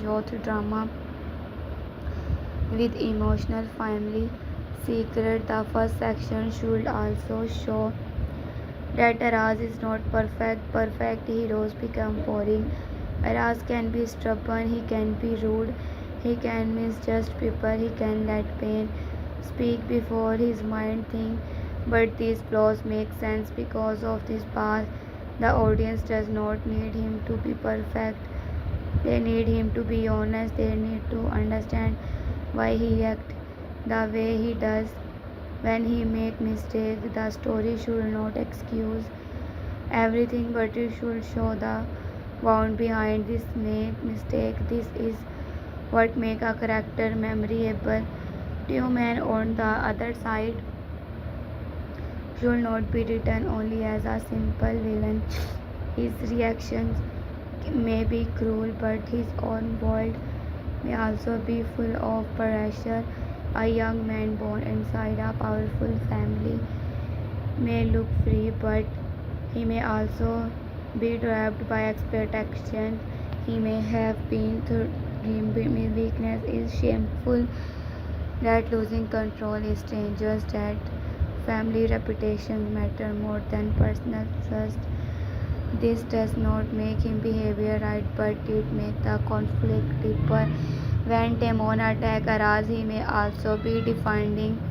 youth drama with emotional family secret. The first section should also show that Aras is not perfect. Perfect heroes become boring. Aras can be stubborn, he can be rude, he can misjudge people, he can let pain speak before his mind thinks. But these flaws make sense because of this past. The audience does not need him to be perfect. They need him to be honest. They need to understand why he acts the way he does. When he make mistakes, the story should not excuse everything, but it should show the wound behind this mistake. This is what make a character memorable. Two men on the other side should not be written only as a simple villain. His reactions may be cruel, but his own world may also be full of pressure. A young man born inside a powerful family may look free, but he may also be trapped by expectations. He may have been through him. Weakness is shameful, that losing control is dangerous, that family reputations matter more than personal trust. This does not make him behavior right, but it makes the conflict deeper. When Timon attacks Aras, he may also be defending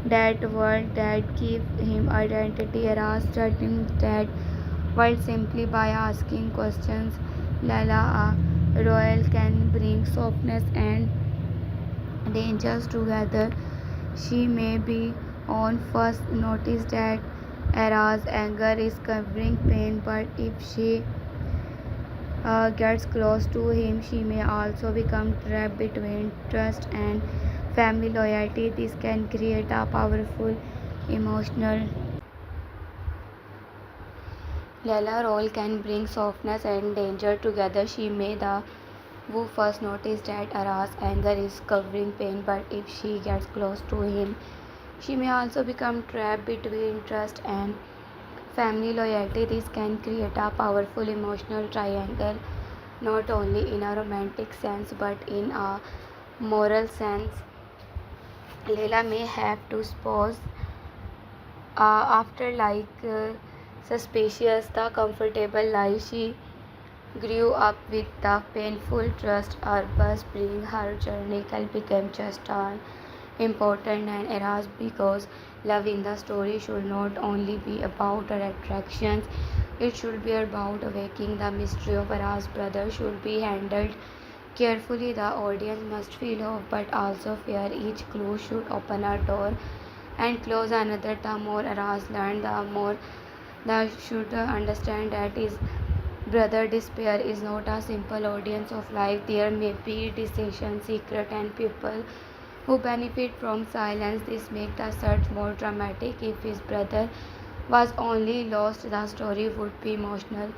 that world that gives him identity. Aras threatens that world simply by asking questions. Lala, a royal, can bring softness and dangers together. She may be on first notice that Era's anger is covering pain, but if she gets close to him, she may also become trapped between trust and family loyalty. This can create a powerful emotional Lala role can bring softness and danger together. She may the who first notice that Ara's anger is covering pain, but if she gets close to him, she may also become trapped between trust and family loyalty. This can create a powerful emotional triangle, not only in a romantic sense but in a moral sense. Leila may have to spouse after suspicious the comfortable life she grew up with. The painful trust Arbus bring her journey can become just as important and eras because love in the story should not only be about her attractions, it should be about awakening the mystery of Ara's brother should be handled carefully. The audience must feel hope but also fear. Each clue should open a door and close another. The more Aras learn, the more the should understand that his brother despair is not a simple audience of life. There may be decision, secret, and people who benefit from silence. This makes the search more dramatic. If his brother was only lost, the story would be emotional.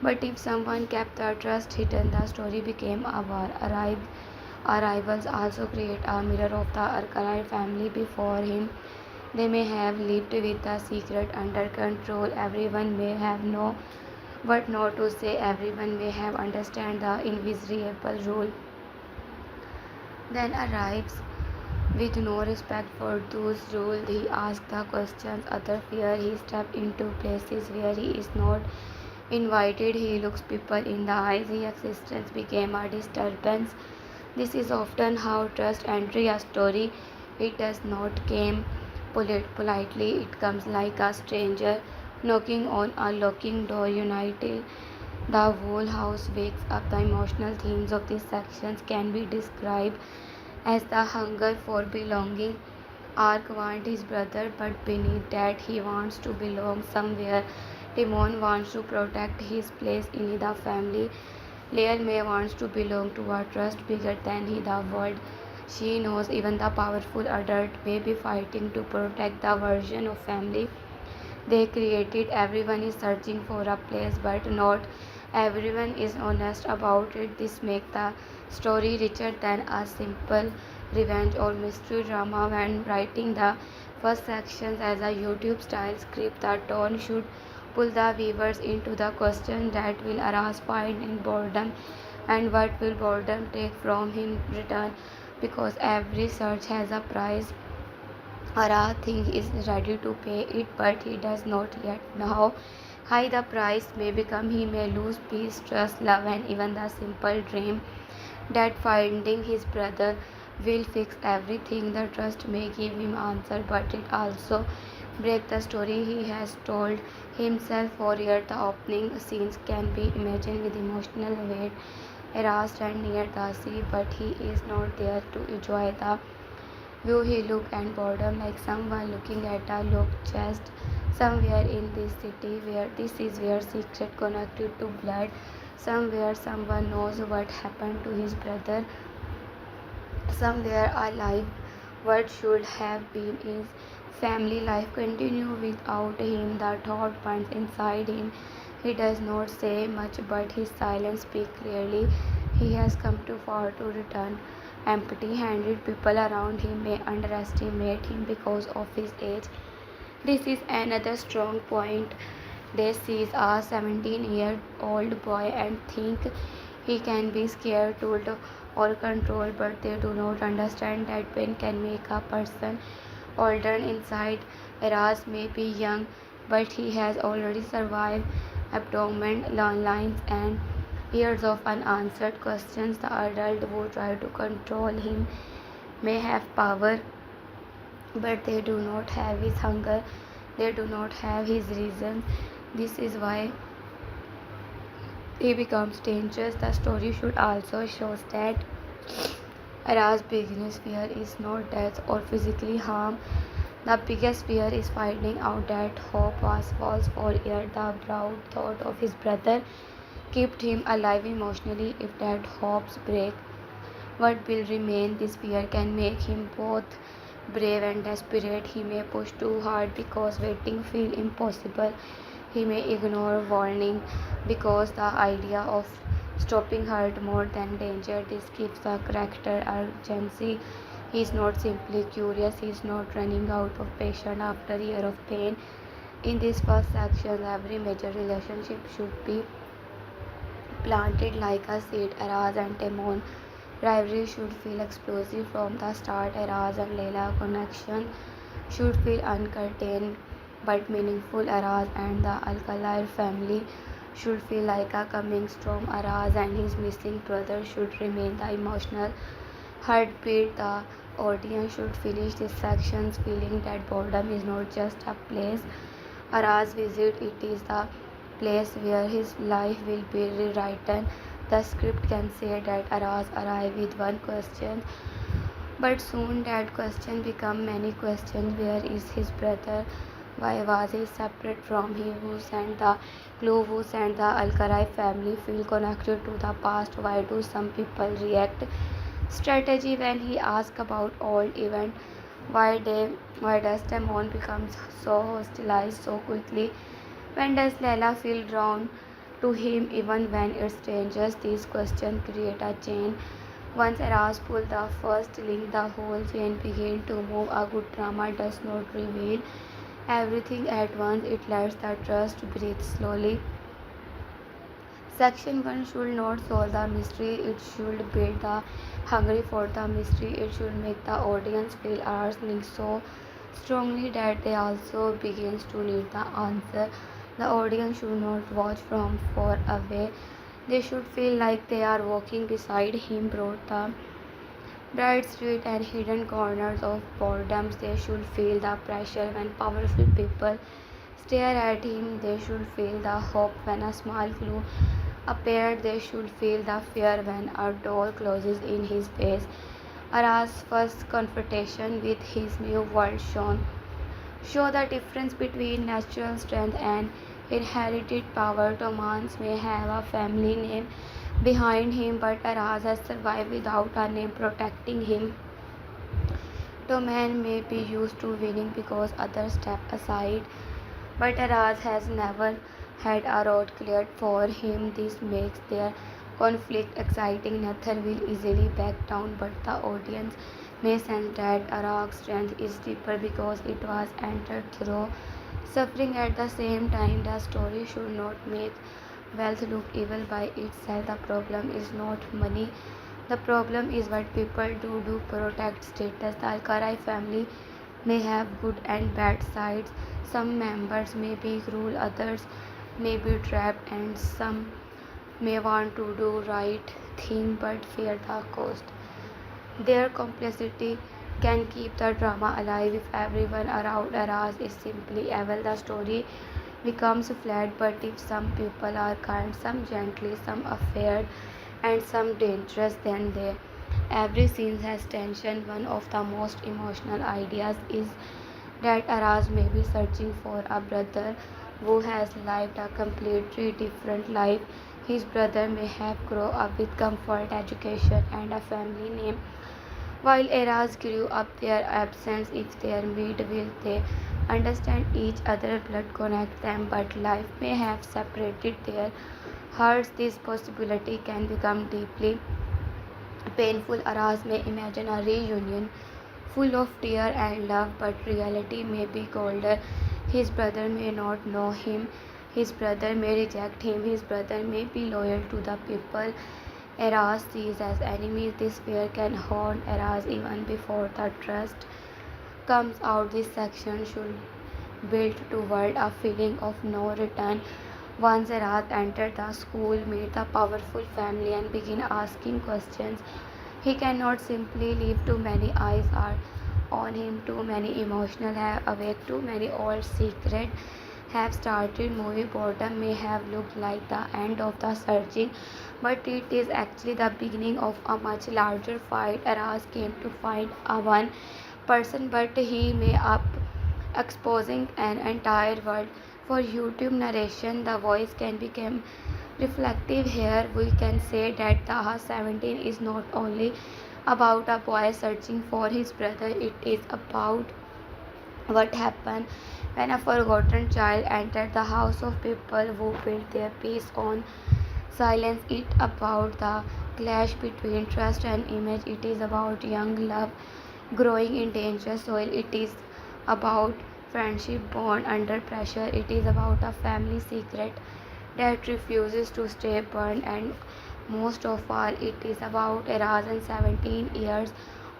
But if someone kept the trust hidden, the story became a war. Arrivals also create a mirror of the Arcanine family before him. They may have lived with the secret under control. Everyone may have known what not to say. Everyone may have understand the invisible rule. Then arrives with no respect for those rules. He asks the questions others fear. He steps into places where he is not invited. He looks people in the eyes. His existence became a disturbance. This is often how trust enters a story. It does not come politely. It comes like a stranger knocking on a locking door. United, the whole house wakes up. The emotional themes of these sections can be described as the hunger for belonging, Ark wants his brother, but beneath that, he wants to belong somewhere. Timon wants to protect his place in the family. Lear May wants to belong to a trust bigger than the world. She knows even the powerful adult may be fighting to protect the version of family they created. Everyone is searching for a place, but not everyone is honest about it. This makes the story richer than a simple revenge or mystery drama. When writing the first sections as a YouTube style script, the tone should pull the viewers into the question that will arouse find in boredom and what will boredom take from him return, because every search has a price. Ara thinks is ready to pay it, but he does not yet know how high the price may become. He may lose peace, trust, love, and even the simple dream that finding his brother will fix everything. The trust may give him answer, but it also break the story he has told himself for years. The opening scenes can be imagined with emotional weight. Era stands near the sea, but he is not there to enjoy the view. He look and boredom like someone looking at a look chest somewhere in this city where this is where secret connected to blood. Somewhere someone knows what happened to his brother. Somewhere alive what should have been his family life continue without him. The thought burns inside him. He does not say much, but his silence speaks clearly. He has come too far to return empty handed. People around him may underestimate him because of his age. This is another strong point. They see a 17-year-old boy and think he can be scared, told, or controlled, but they do not understand that pain can make a person older inside. Eras may be young, but he has already survived abdomen, lines, and years of unanswered questions. The adult who try to control him may have power, but they do not have his hunger, they do not have his reason. This is why he becomes dangerous. The story should also show that Ara's biggest fear is not death or physically harm. The biggest fear is finding out that hope was false. For years. The proud thought of his brother kept him alive emotionally. If that hopes break, what will remain? This fear can make him both brave and desperate. He may push too hard because waiting feels impossible. He may ignore warning because the idea of stopping hurt more than danger. This gives the character urgency. He is not simply curious, he is not running out of patience after a year of pain. In this first section, every major relationship should be planted like a seed. Araz and Timon rivalry should feel explosive from the start. Araz and Leila connection should feel uncertain but meaningful. Araz and the Alkalair family should feel like a coming storm. Araz and his missing brother should remain the emotional heartbeat. The audience should finish these sections feeling that boredom is not just a place Araz visit, it is the place where his life will be rewritten. The script can say that Araz arrived with one question, but soon that question become many questions. Where is his brother? Why was he separate from him? Who sent the clue? Who sent the Alkarai family feel connected to the past? Why do some people react strategy when he asks about old event? Why does Timon become so hostilized so quickly? When does Leila feel drawn to him even when it's dangerous? These questions create a chain. Once Eras pulled the first link, the whole chain begins to move. A good drama does not reveal everything at once, it lets the trust breathe slowly. Section 1 should not solve the mystery, it should build the hungry for the mystery. It should make the audience feel arsenic so strongly that they also begins to need the answer. The audience should not watch from far away. They should feel like they are walking beside him. Brought the bright street and hidden corners of boredom. They should feel the pressure when powerful people stare at him. They should feel the hope when a small clue appeared. They should feel the fear when a door closes in his face. Ara's first confrontation with his new world show the difference between natural strength and inherited power. Tomans may have a family name behind him, but Aras has survived without a name protecting him. Toman may be used to winning because others step aside, but Aras has never had a road cleared for him. This makes their conflict exciting. Nothing will easily back down, but the audience may sense that Arak's strength is deeper because it was entered through suffering. At the same time, the story should not make wealth look evil by itself. The problem is not money. The problem is what people do to protect status. The Alcarai family may have good and bad sides. Some members may be cruel, others may be trapped, and some may want to do right thing but fear the cost. Their complicity can keep the drama alive. If everyone around Aras is simply evil, the story becomes flat. But if some people are kind, some gently, some afraid, and some dangerous, then they every scene has tension. One of the most emotional ideas is that Aras may be searching for a brother who has lived a completely different life. His brother may have grown up with comfort, education, and a family name, while eras grew up their absence. If they meet, will they understand each other? Blood connect them, but life may have separated their hearts. This possibility can become deeply painful. Aras may imagine a reunion full of tear and love, but reality may be colder. His brother may not know him. His brother may reject him. His brother may be loyal to the people Eras sees as enemies. This fear can haunt Eras even before the trust comes out. This section should build toward a feeling of no return. Once Eras entered the school, meet the powerful family, and begin asking questions, he cannot simply leave. Too many eyes are on him, too many emotional have awake, too many old secret have started. Movie boredom may have looked like the end of the searching, but it is actually the beginning of a much larger fight. Aras came to find a one person, but he may up exposing an entire world. For YouTube narration, the voice can become reflective. Here we can say that Daha 17 is not only about a boy searching for his brother, it is about what happened when a forgotten child entered the house of people who built their peace on silence. It about the clash between trust and image. It is about young love growing in dangerous soil. It is about friendship born under pressure. It is about a family secret that refuses to stay burned. And most of all, it is about Erasmus, 17 years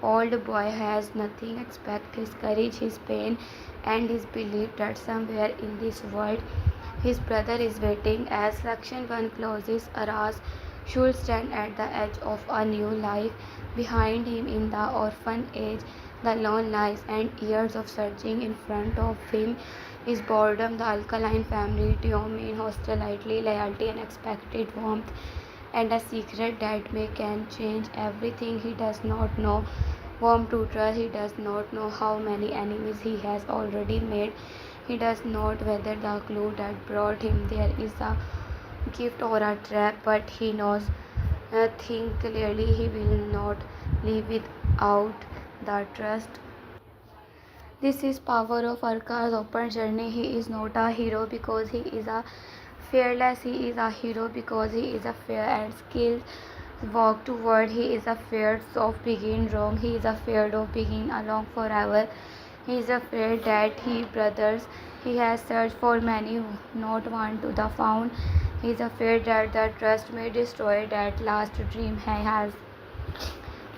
old boy has nothing except his courage, his pain, and his belief that somewhere in this world his brother is waiting. As section 1 closes, Aras should stand at the edge of a new life. Behind him in the orphan age, the lone lies and years of searching. In front of him is boredom, the alkaline family, Tiomin, hostility, loyalty, unexpected warmth, and a secret that may can change everything. He does not know whom to trust. He does not know how many enemies he has already made. He does not whether the clue that brought him there is a gift or a trap, but he knows nothing clearly. He will not live without the trust. This is power of Arka's open journey. He is not a hero because he is a fearless. He is a hero because he is a fair and skilled walk toward. He is afraid of being wrong. He is afraid of being alone forever. He is afraid that he brothers he has searched for many not want to the found. He is afraid that the trust may destroy that last dream he has.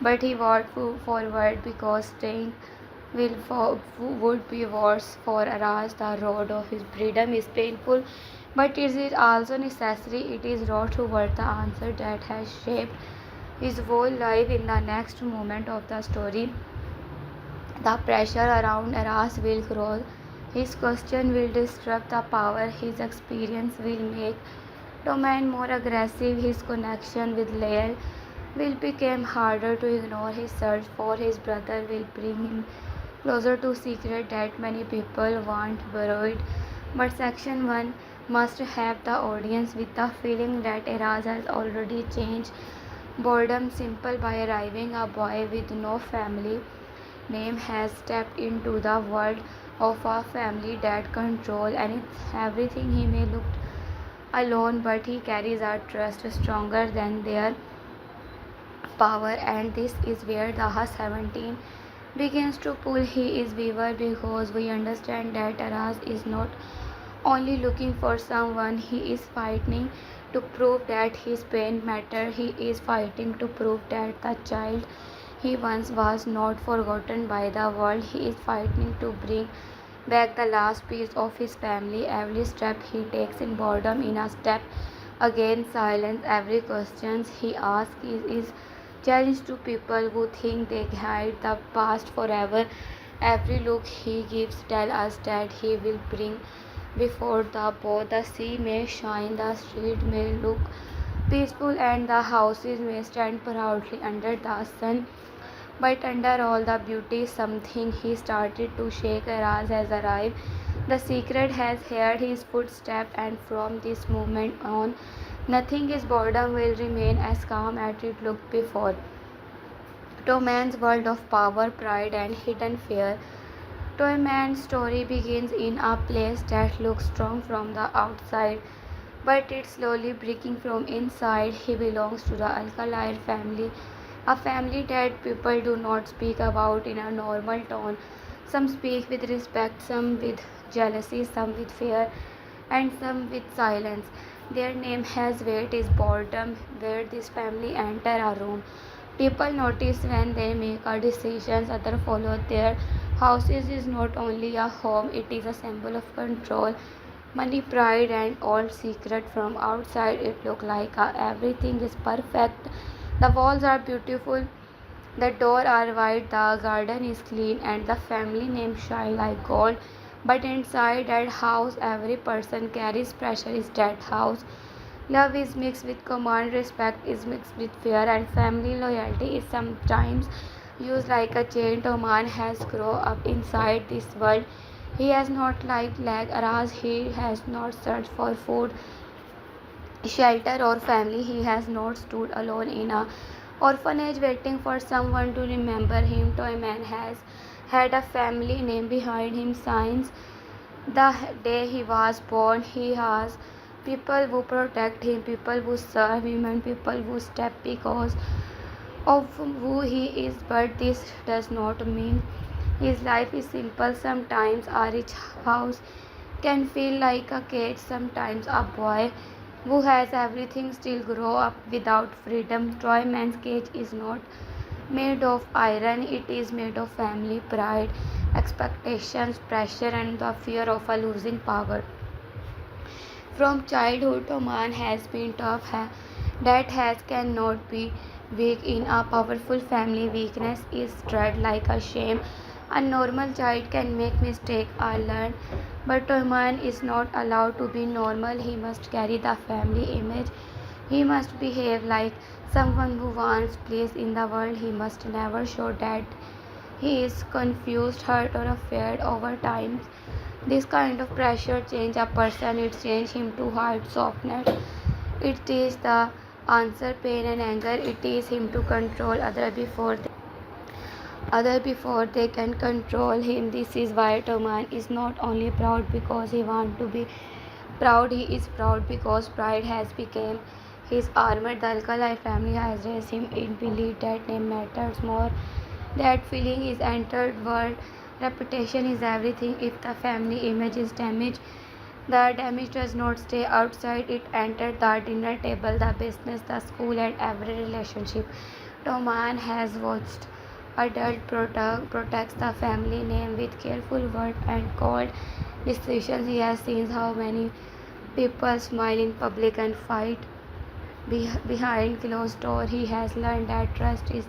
But he walked forward because staying would be worse for Aras. The road of his freedom is painful, but it is also necessary. It is road toward the answer that has shaped his whole life. In the next moment of the story, the pressure around Aras will grow. His question will disrupt the power. His experience will make Domain more aggressive. His connection with Lael will become harder to ignore. His search for his brother will bring him closer to secret that many people want buried. But section 1 must have the audience with the feeling that Eraz has already changed boredom simple by arriving. A boy with no family name has stepped into the world of a family that control and everything. He may look alone, but he carries a trust stronger than their power, and this is where Daha 17 begins to pull. He is weaver because we understand that Aras is not only looking for someone, he is fighting to prove that his pain matters. He is fighting to prove that the child he once was not forgotten by the world. He is fighting to bring back the last piece of his family. Every step he takes in boredom, in a step against silence, every question he asks is challenge to people who think they hide the past forever. Every look he gives tells us that he will bring before the both the sea may shine, the street may look peaceful, and the houses may stand proudly under the sun. But under all the beauty, something he started to shake. Araz has arrived. The secret has heard his footsteps, and from this moment on, nothing is boredom will remain as calm as it looked before. To man's world of power, pride, and hidden fear, Toyman's story begins in a place that looks strong from the outside, but it's slowly breaking from inside. He belongs to the Alkali family, a family that people do not speak about in a normal tone. Some speak with respect, some with jealousy, some with fear, and some with silence. Their name has weight is boredom. Where this family enter a room, people notice when they make a decision, others follow. Their houses is not only a home, it is a symbol of control, money, pride, and all secret. From outside it look like everything is perfect. The walls are beautiful, the doors are wide, the garden is clean, and the family name shine like gold. But inside that house, every person carries pressure. Is that house? Love is mixed with command, respect is mixed with fear, and family loyalty is sometimes used like a chain. Toman has grown up inside this world. He has not liked like Aras. He has not searched for food, shelter, or family. He has not stood alone in a orphanage waiting for someone to remember him. Toyman has had a family name behind him since the day he was born. He has people who protect him, people who serve him, and people who step because of who he is. But this does not mean his life is simple. Sometimes a rich house can feel like a cage. Sometimes a boy who has everything still grow up without freedom. Troy man's cage is not made of iron, it is made of family, pride, expectations, pressure, and the fear of a losing power. From childhood, Oman has been tough. That has cannot be weak in a powerful family. Weakness is treated like a shame. A normal child can make mistake or learn, but Oman is not allowed to be normal. He must carry the family image. He must behave like someone who wants place in the world. He must never show that he is confused, hurt, or afraid. Over time, this kind of pressure change a person. It change him to hide softness. It teaches the answer pain and anger. It teaches him to control other before they can control him. This is why Toman is not only proud because he wants to be proud. He is proud because pride has become his armor. The Alkali family has raised him in belief that name matters more. That feeling is entered world. Reputation is everything. If the family image is damaged, the damage does not stay outside. It entered the dinner table, the business, the school, and every relationship. Toman has watched adult protects the family name with careful word and cold decisions. He has seen how many people smile in public and fight behind closed doors. He has learned that trust is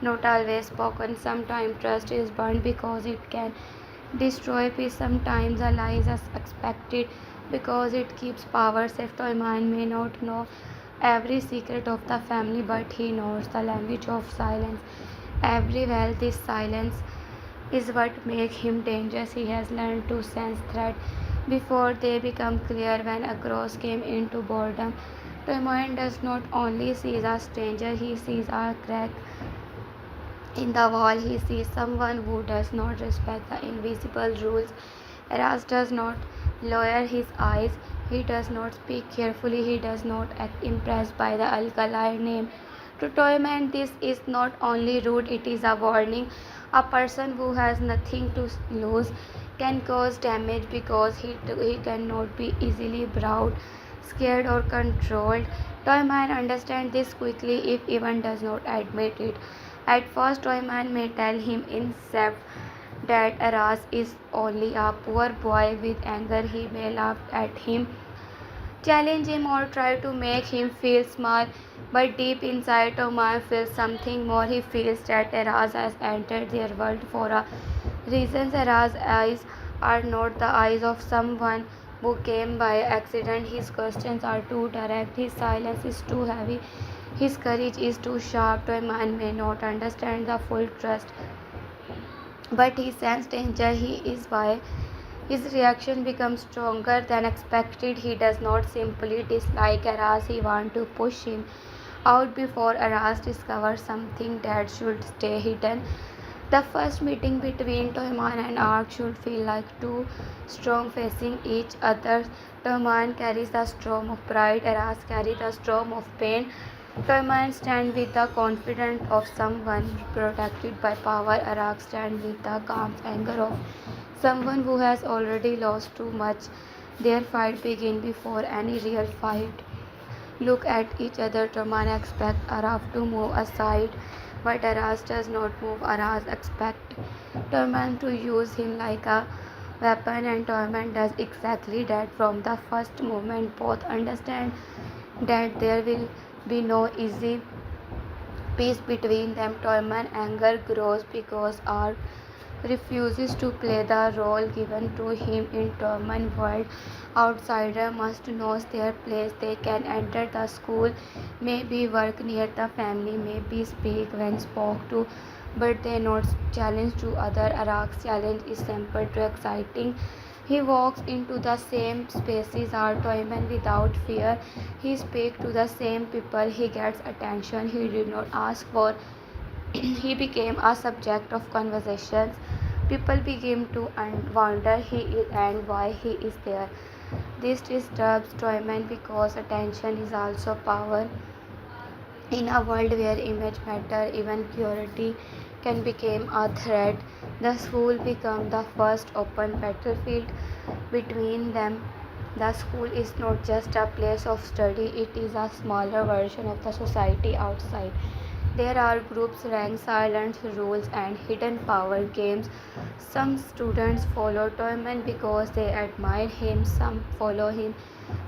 not always spoken. Sometimes trust is burned because it can destroy peace. Sometimes a lie is expected because it keeps power safe. Toyman may not know every secret of the family, but he knows the language of silence. Every well, this silence is what makes him dangerous. He has learned to sense threat before they become clear. When a cross came into boredom, Toyman does not only see a stranger, he sees a crack in the wall. He sees someone who does not respect the invisible rules. Eras does not lower his eyes. He does not speak carefully. He does not act impressed by the alkali name. To Toyman, this is not only rude, it is a warning. A person who has nothing to lose can cause damage because he cannot be easily brought, scared, or controlled. Toyman understands this quickly if even does not admit it. At first, Toyman may tell him in self that Aras is only a poor boy with anger. He may laugh at him, challenge him, or try to make him feel small. But deep inside, Toyman feels something more. He feels that Aras has entered their world for a reason. Aras' eyes are not the eyes of someone who came by accident. His questions are too direct. His silence is too heavy. His courage is too sharp. Toyman may not understand the full trust, but he sensed danger. He is why his reaction becomes stronger than expected. He does not simply dislike Aras, he wants to push him out before Aras discovers something that should stay hidden. The first meeting between Toyman and Ark should feel like two strong facing each other. Toyman carries the storm of pride, Aras carries the storm of pain. Toyman stands with the confidence of someone protected by power. Arak stands with the calm anger of someone who has already lost too much. Their fight begins before any real fight. Look at each other. Toyman expects Araf to move aside, but Aras does not move. Aras expects Toyman to use him like a weapon, and Toyman does exactly that. From the first moment, both understand that there will be no easy peace between them. Toyman anger grows because Ark refuses to play the role given to him in Toyman world. Outsider must know their place. They can enter the school, maybe work near the family, maybe speak when spoke to, but they not challenge to other. Arak's challenge is simple to exciting. He walks into the same spaces as Toyman without fear. He speaks to the same people. He gets attention he did not ask for. He became a subject of conversations. People begin to wonder he is and why he is there. This disturbs Toyman because attention is also power. In a world where image matter, even purity can become a threat. The school becomes the first open battlefield between them. The school is not just a place of study, it is a smaller version of the society outside. There are groups, ranks, silent rules, and hidden power games. Some students follow Toyman because they admire him, some follow him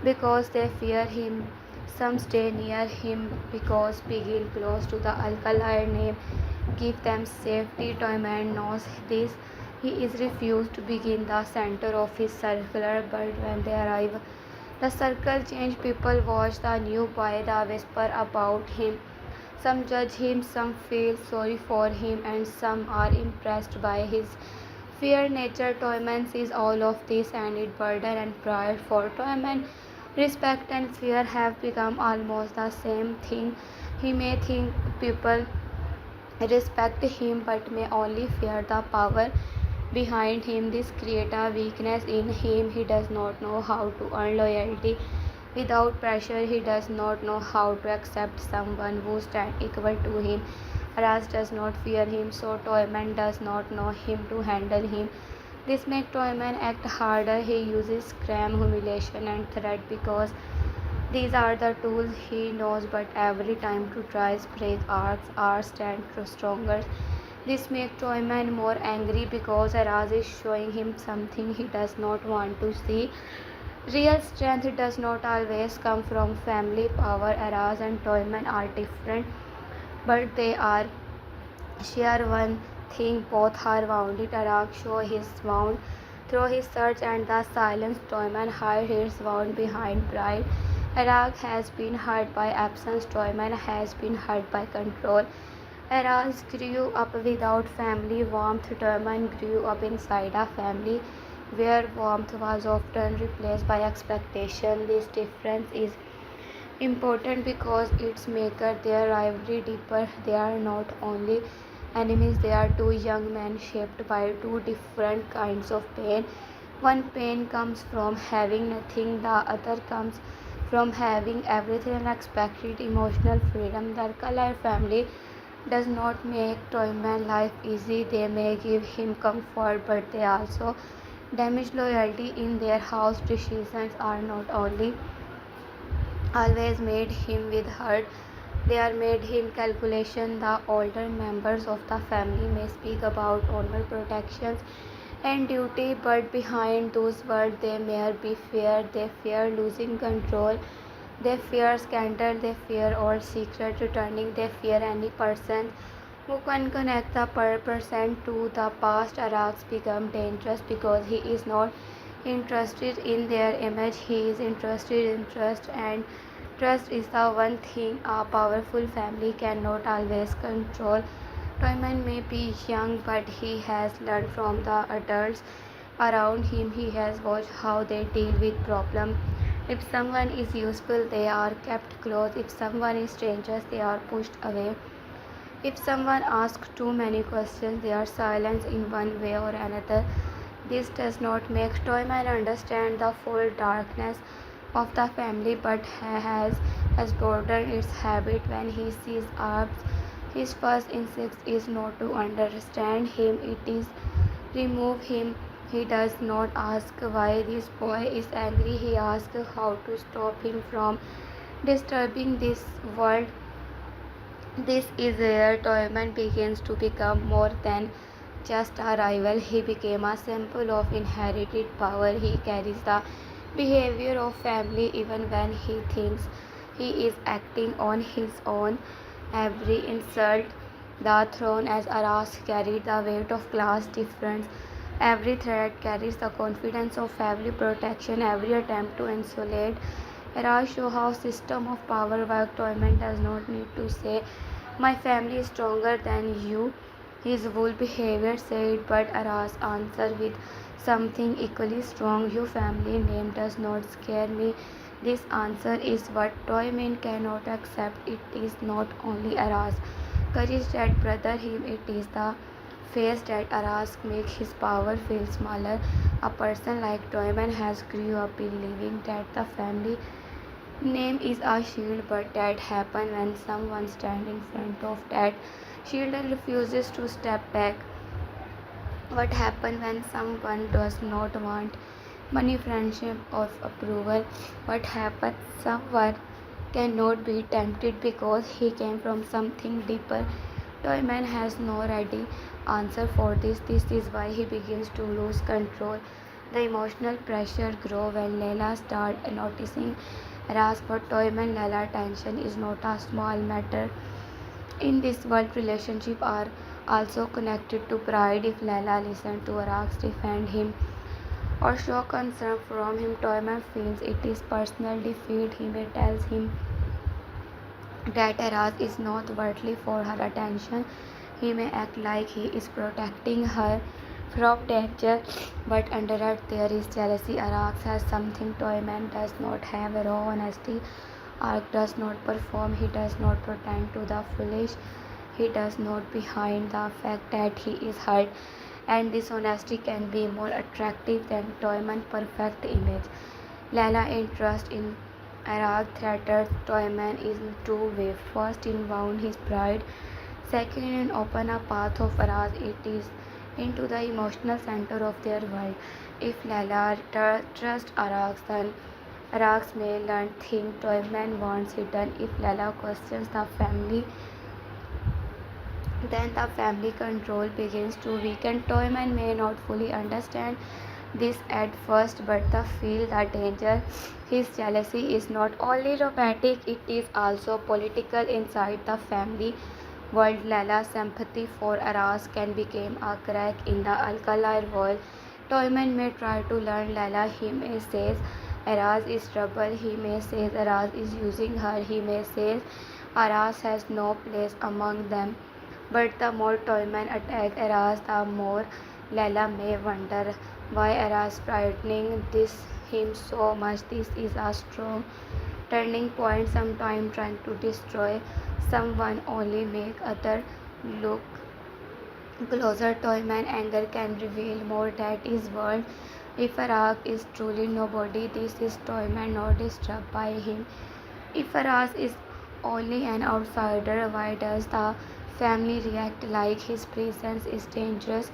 because they fear him, some stay near him because being close to the alkali name give them safety. Toyman knows this. He is refused to begin the center of his circular, but when they arrive, the circle changes. People watch the new boy, the whisper about him. Some judge him, some feel sorry for him, and some are impressed by his fair nature. Toyman sees all of this and it burden and pride for Toyman. Respect and fear have become almost the same thing. He may think people respect him but may only fear the power behind him. This creates a weakness in him. He does not know how to earn loyalty without pressure. He does not know how to accept someone who stands equal to him. Ras does not fear him, so Toyman does not know him to handle him. This makes Toyman act harder. He uses crime, humiliation, and threat because these are the tools he knows, but every time to try break arts stand stronger. This makes Toyman more angry because Aras is showing him something he does not want to see. Real strength does not always come from family power. Aras and Toyman are different, but they are share one thing. Both are wounded. Arak shows his wound through his search and the silence. Toyman hides his wound behind pride. Iraq has been hurt by absence, Toyman has been hurt by control. Aras grew up without family warmth, Toyman grew up inside a family where warmth was often replaced by expectation. This difference is important because its maker their rivalry deeper. They are not only enemies, they are two young men shaped by two different kinds of pain. One pain comes from having nothing, the other comes from having everything. Unexpected emotional freedom. The Arkalai family does not make Toyman life easy. They may give him comfort, but they also damage loyalty. In their house. Decisions are not only always made him with hurt, they are made him calculation. The older members of the family may speak about honor, protections, and duty, but behind those words they may be fear. They fear losing control, they fear scandal, they fear all secret returning, they fear any person who can connect the present to the past. Iraqs become dangerous because he is not interested in their image, he is interested in trust, and trust is the one thing a powerful family cannot always control. Toyman may be young, but he has learned from the adults around him. He has watched how they deal with problems. If someone is useful, they are kept close. If someone is dangerous, they are pushed away. If someone asks too many questions, they are silenced in one way or another. This does not make Toyman understand the full darkness of the family, but has broadened its habit. When he sees Arbs, his first instinct is not to understand him, it is remove him. He does not ask why this boy is angry, he asks how to stop him from disturbing this world. This is where Toyman begins to become more than just a rival. He became a symbol of inherited power. He carries the behavior of family even when he thinks he is acting on his own. Every insult the throne as Aras carried the weight of class difference. Every threat carries the confidence of family protection. Every attempt to insulate Aras show how system of power work. Toyman does not need to say my family is stronger than you. His whole behavior said, but Aras answered with something equally strong. Your family name does not scare me. This answer is what Toyman cannot accept. It is not only Aras' courage that brother him, it is the face that Aras make his power feel smaller. A person like Toyman has grew up believing that the family name is a shield, but that happens when someone stands in front of that shield and refuses to step back. What happens when someone does not want money, friendship, or approval? What happens someone cannot be tempted because he came from something deeper? Toyman has no ready answer for this. This is why he begins to lose control. The emotional pressure grows when Leila starts noticing Ras for Toyman. Leila tension is not a small matter. In this world, relationships are also connected to pride. If Leila listens to Arax defend him or show concern from him, Toyman feels it is personal defeat. He may tells him that Arax is not worthy for her attention. He may act like he is protecting her from danger, but under it there is jealousy. Arax has something Toyman does not have, raw honesty. Ark does not perform, he does not pretend to the foolish, he does not behind the fact that he is hurt, and this honesty can be more attractive than Toyman's perfect image. Lala interest in Ark threatens Toyman in two ways. First, in wound his pride. Second, in open a path of Araz. It is into the emotional center of their world. If Lala trusts Arax, then Arax may learn things Toyman wants hidden. If Lala questions the family, then the family control begins to weaken. Toyman may not fully understand this at first, but the feel the danger. His jealousy is not only romantic, it is also political inside the family world. Lala's sympathy for Aras can become a crack in the alkali wall. Toyman may try to learn Lala. He may say Aras is trouble, he may say Aras is using her, he may say Aras has no place among them. But the more Toyman attack Aras, the more Layla may wonder why Aras frightening this him so much. This is a strong turning point. Sometime trying to destroy someone only make other look closer. Toyman anger can reveal more that is world. If Arak is truly nobody, this is Toyman not disturbed by him. If Faraz is only an outsider, why does the family react like his presence is dangerous?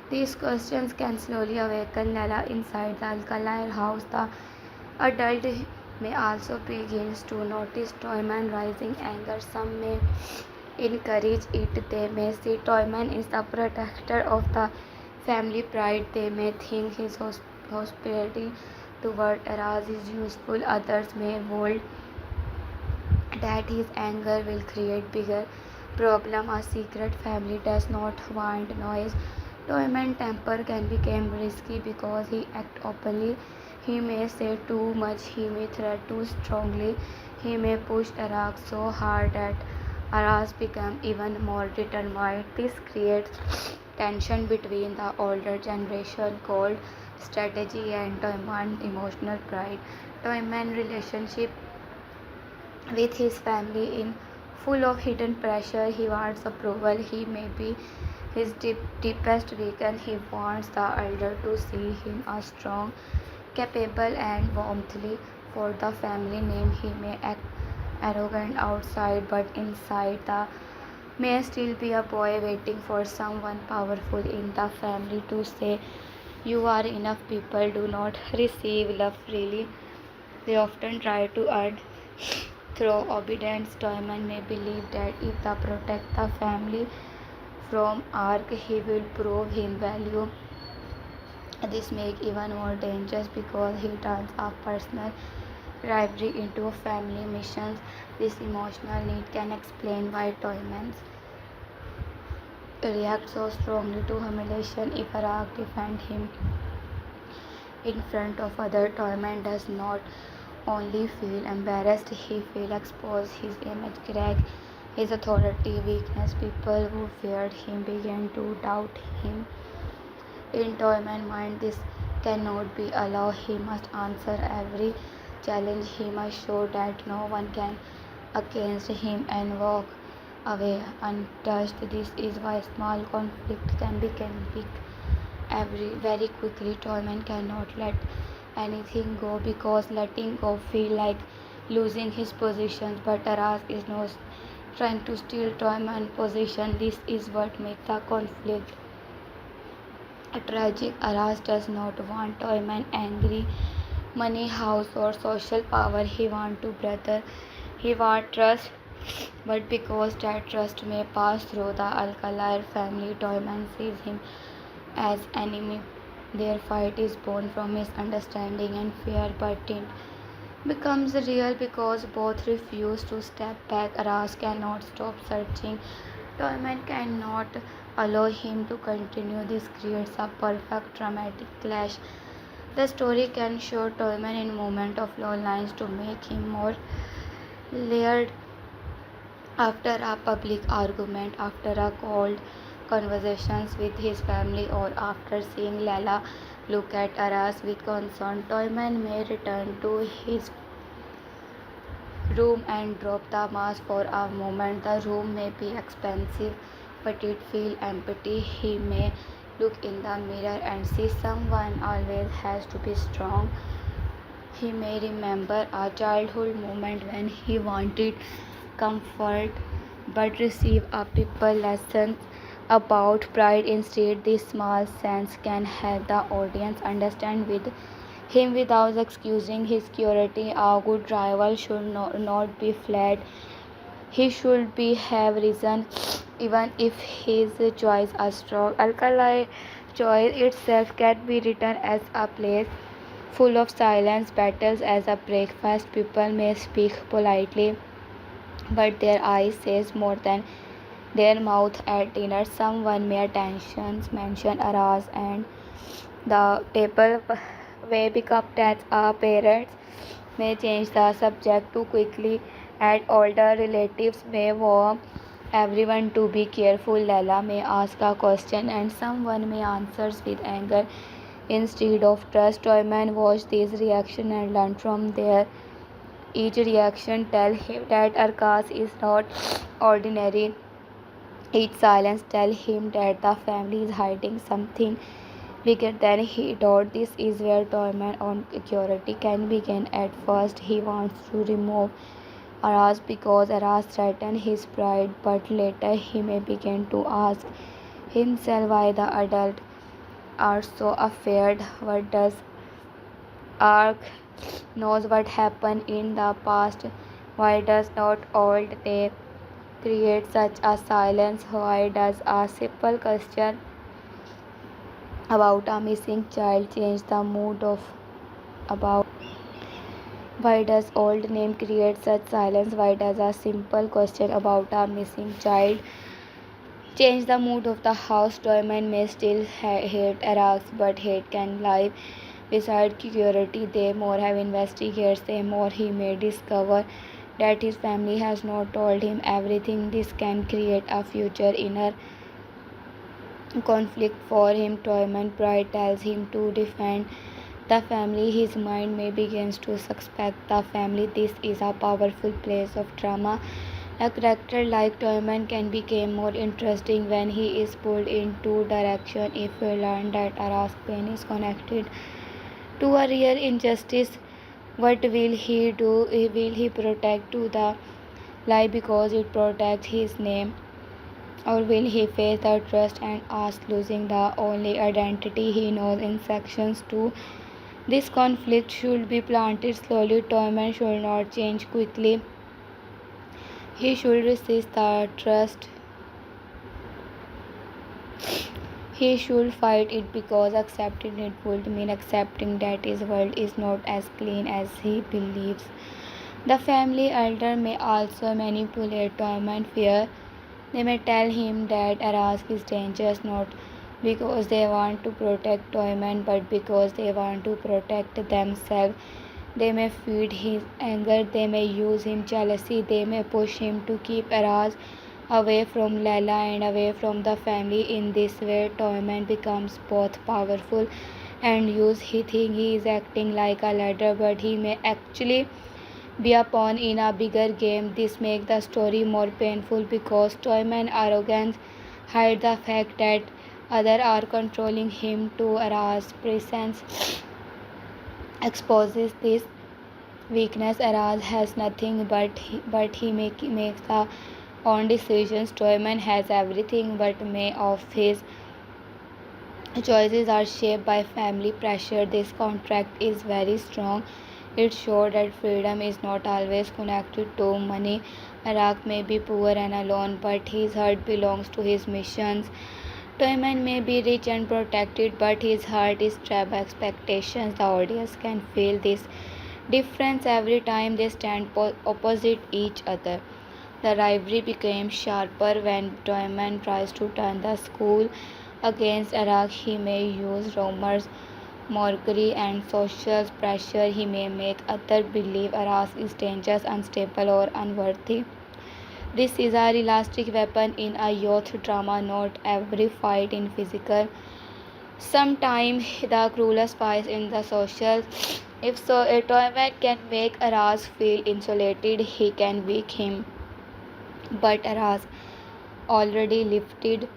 These questions can slowly awaken Lala inside the Alkali house. The adult may also begin to notice Toyman rising anger. Some may encourage it. They may see Toyman is the protector of the family pride. They may think his hospitality toward Araz is useful. Others may hold that his anger will create bigger problem. A secret family does not want noise. Toyman temper can become risky because he act openly. He may say too much, he may threat too strongly, he may push Arak so hard that Aras become even more determined. This creates tension between the older generation called strategy and Toyman emotional pride. Toyman relationship with his family in full of hidden pressure. He wants approval. He may be his deepest weakness. He wants the elder to see him as strong, capable, and warmly for the family name. He may act arrogant outside, but inside the may still be a boy waiting for someone powerful in the family to say, "You are enough." People do not receive love freely. They often try to earn through obedience. Toyman may believe that if they protect the family from Ark, he will prove his value. This makes even more dangerous because he turns a personal rivalry into a family mission. This emotional need can explain why Toyman reacts so strongly to humiliation. If Ark defends him in front of other, Toyman does not only feel embarrassed, he feels exposed. His image crack, his authority weakness. People who feared him began to doubt him. In Toyman's mind, this cannot be allowed. He must answer every challenge. He must show that no one can against him and walk away untouched. This is why small conflict can become big very quickly. Toyman cannot let anything go because letting go feel like losing his position. But Aras is not trying to steal Toyman's position. This is what makes the conflict tragic. Aras does not want Toyman angry, money, house, or social power. He wants to brother. He wants trust. But because that trust may pass through the Alkali family, Toyman sees him as enemy. Their fight is born from misunderstanding and fear, but it becomes real because both refuse to step back. Aras cannot stop searching. Toyman cannot allow him to continue. This creates a perfect dramatic clash. The story can show Toyman in moment of loneliness to make him more layered. After a public argument, after a cold conversations with his family, or after seeing Layla look at Aras with concern, Toyman may return to his room and drop the mask for a moment. The room may be expensive, but it feels empty. He may look in the mirror and see someone always has to be strong. He may remember a childhood moment when he wanted comfort but received a people lesson about pride instead. This small sense can help the audience understand with him without excusing his cruelty. A good rival should not be flat. He should be have reason even if his choice are strong. Alkali choice itself can be written as a place full of silence, battles as a breakfast. People may speak politely, but their eyes says more than their mouth at dinner. Someone may mention Aras and the table wake up as a parents may change the subject too quickly, and older relatives may warn everyone to be careful. Lala may ask a question and someone may answer with anger instead of trust. Toyman watch these reactions and learn from their each reaction tell him that Arkas is not ordinary. Each silence tell him that the family is hiding something bigger than he thought. This is where Toyman on security can begin. At first he wants to remove Aras because Aras threatened his pride, but later he may begin to ask himself why the adults are so afraid. What does Ark knows what happened in the past? Why does not all they create such a silence? Why does a simple question about a missing child change the mood of about? Why does old name create such silence? Why does a simple question about a missing child change the mood of the house? Toyman may still hate Arax, but hate can live beside curiosity. The more he investigates, the more he may discover that his family has not told him everything. This can create a future inner conflict for him. Toyman pride tells him to defend the family. His mind may begins to suspect the family. This is a powerful place of drama. A character like Toyman can become more interesting when he is pulled in two directions. If we learn that Aras pain is connected to a real injustice, what will he do? Will he protect to the lie because it protects his name? Or will he face the trust and ask losing the only identity he knows? In sections 2, this conflict should be planted slowly. Toyman should not change quickly. He should resist the trust. He should fight it because accepting it would mean accepting that his world is not as clean as he believes. The family elder may also manipulate Toyman fear. They may tell him that Arask is dangerous not because they want to protect Toyman but because they want to protect themselves. They may feed his anger, they may use him jealousy, they may push him to keep Araz away from Lala and away from the family. In this way, Toyman becomes both powerful and used. He thinks he is acting like a leader, but he may actually be a pawn in a bigger game. This makes the story more painful because Toyman's arrogance hides the fact that others are controlling him. To Araz's presence exposes this weakness. Araz has nothing but he makes the own decisions. Toyman has everything but may of his choices are shaped by family pressure. This contract is very strong. It shows that freedom is not always connected to money. Arak may be poor and alone, but his heart belongs to his missions. Toyman may be rich and protected, but his heart is trapped by expectations. The audience can feel this difference every time they stand opposite each other. The rivalry becomes sharper when Toyman tries to turn the school against Arak. He may use rumors, mockery, and social pressure. He may make others believe Arak is dangerous, unstable, or unworthy. This is a realistic weapon in a youth drama. Not every fight is physical. Sometimes the cruelest fight in the social. If so, a Toyman can make Aras feel insulated. He can weak him, but Aras already lifted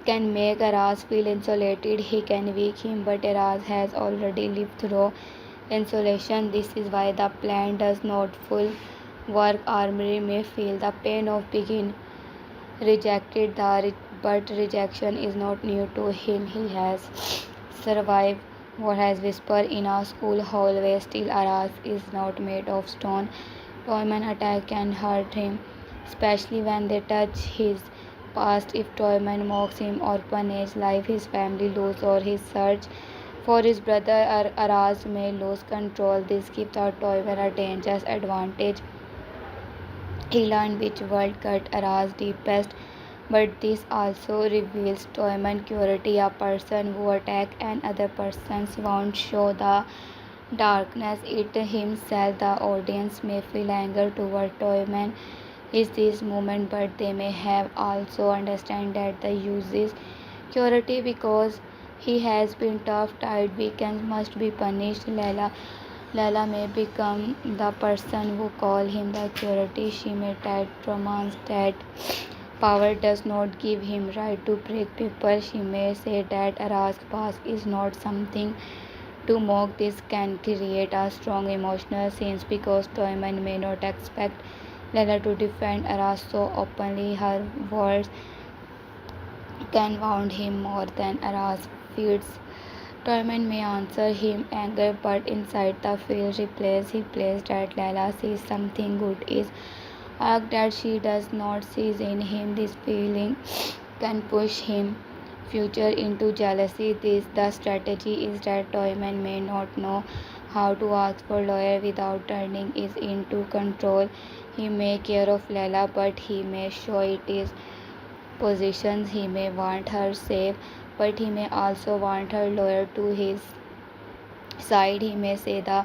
can make Aras feel insulated. He can weak him, but Aras has already lived through insulation. This is why the plan does not full work. Armory may feel the pain of being rejected, but rejection is not new to him. He has survived what has whispered in our school hallway. Still, Aras is not made of stone. Toyman attack can hurt him, especially when they touch his past. If Toyman mocks him or punishes life, his family lose or his search for his brother Araz may lose control. This gives the Toyman a dangerous advantage. He learned which world cut Araz deepest, But this also reveals Toyman cruelty. A person who attacks another person won't show the darkness it himself. The audience may feel anger toward Toyman is this moment, but they may have also understand that the uses cruelty because he has been tough tied weekends must be punished. Lala may become the person who call him the cruelty. She may tell romance that power does not give him right to break people. She may say that Aras past is not something to mock. This can create a strong emotional scenes because Toyman may not expect Lala to defend Aras so openly. Her words can wound him more than Aras feeds. Toyman may answer him anger, but inside the field he plays that Lala sees something good is arc that she does not see in him. This feeling can push him future into jealousy. The strategy is that Toyman may not know how to ask for lawyer without turning it into control. He may care of Lela, but he may show it is positions. He may want her safe, but he may also want her lawyer to his side. He may say the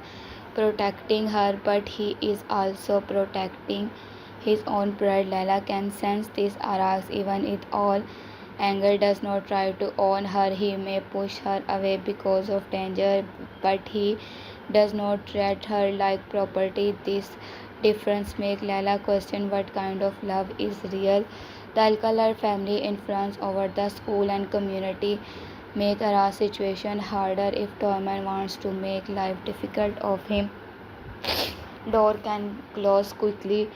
protecting her, but he is also protecting his own pride. Lala can sense this Arax even if all anger does not try to own her. He may push her away because of danger, but he does not treat her like property. This difference makes Lala question what kind of love is real. The Alcala family influence over the school and community make Ara's situation harder. If Toyman wants to make life difficult of him, door can close quickly.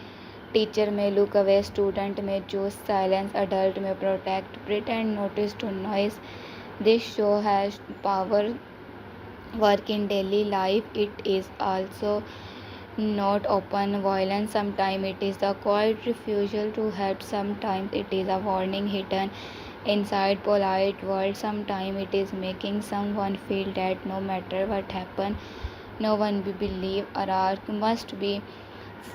Teacher may look away, student may choose silence, adult may protect, pretend notice to noise. This show has power work in daily life. It is also not open violence. Sometimes it is the quiet refusal to help. Sometimes it is a warning hidden inside polite words. Sometimes it is making someone feel that no matter what happens, no one will believe. Arark must be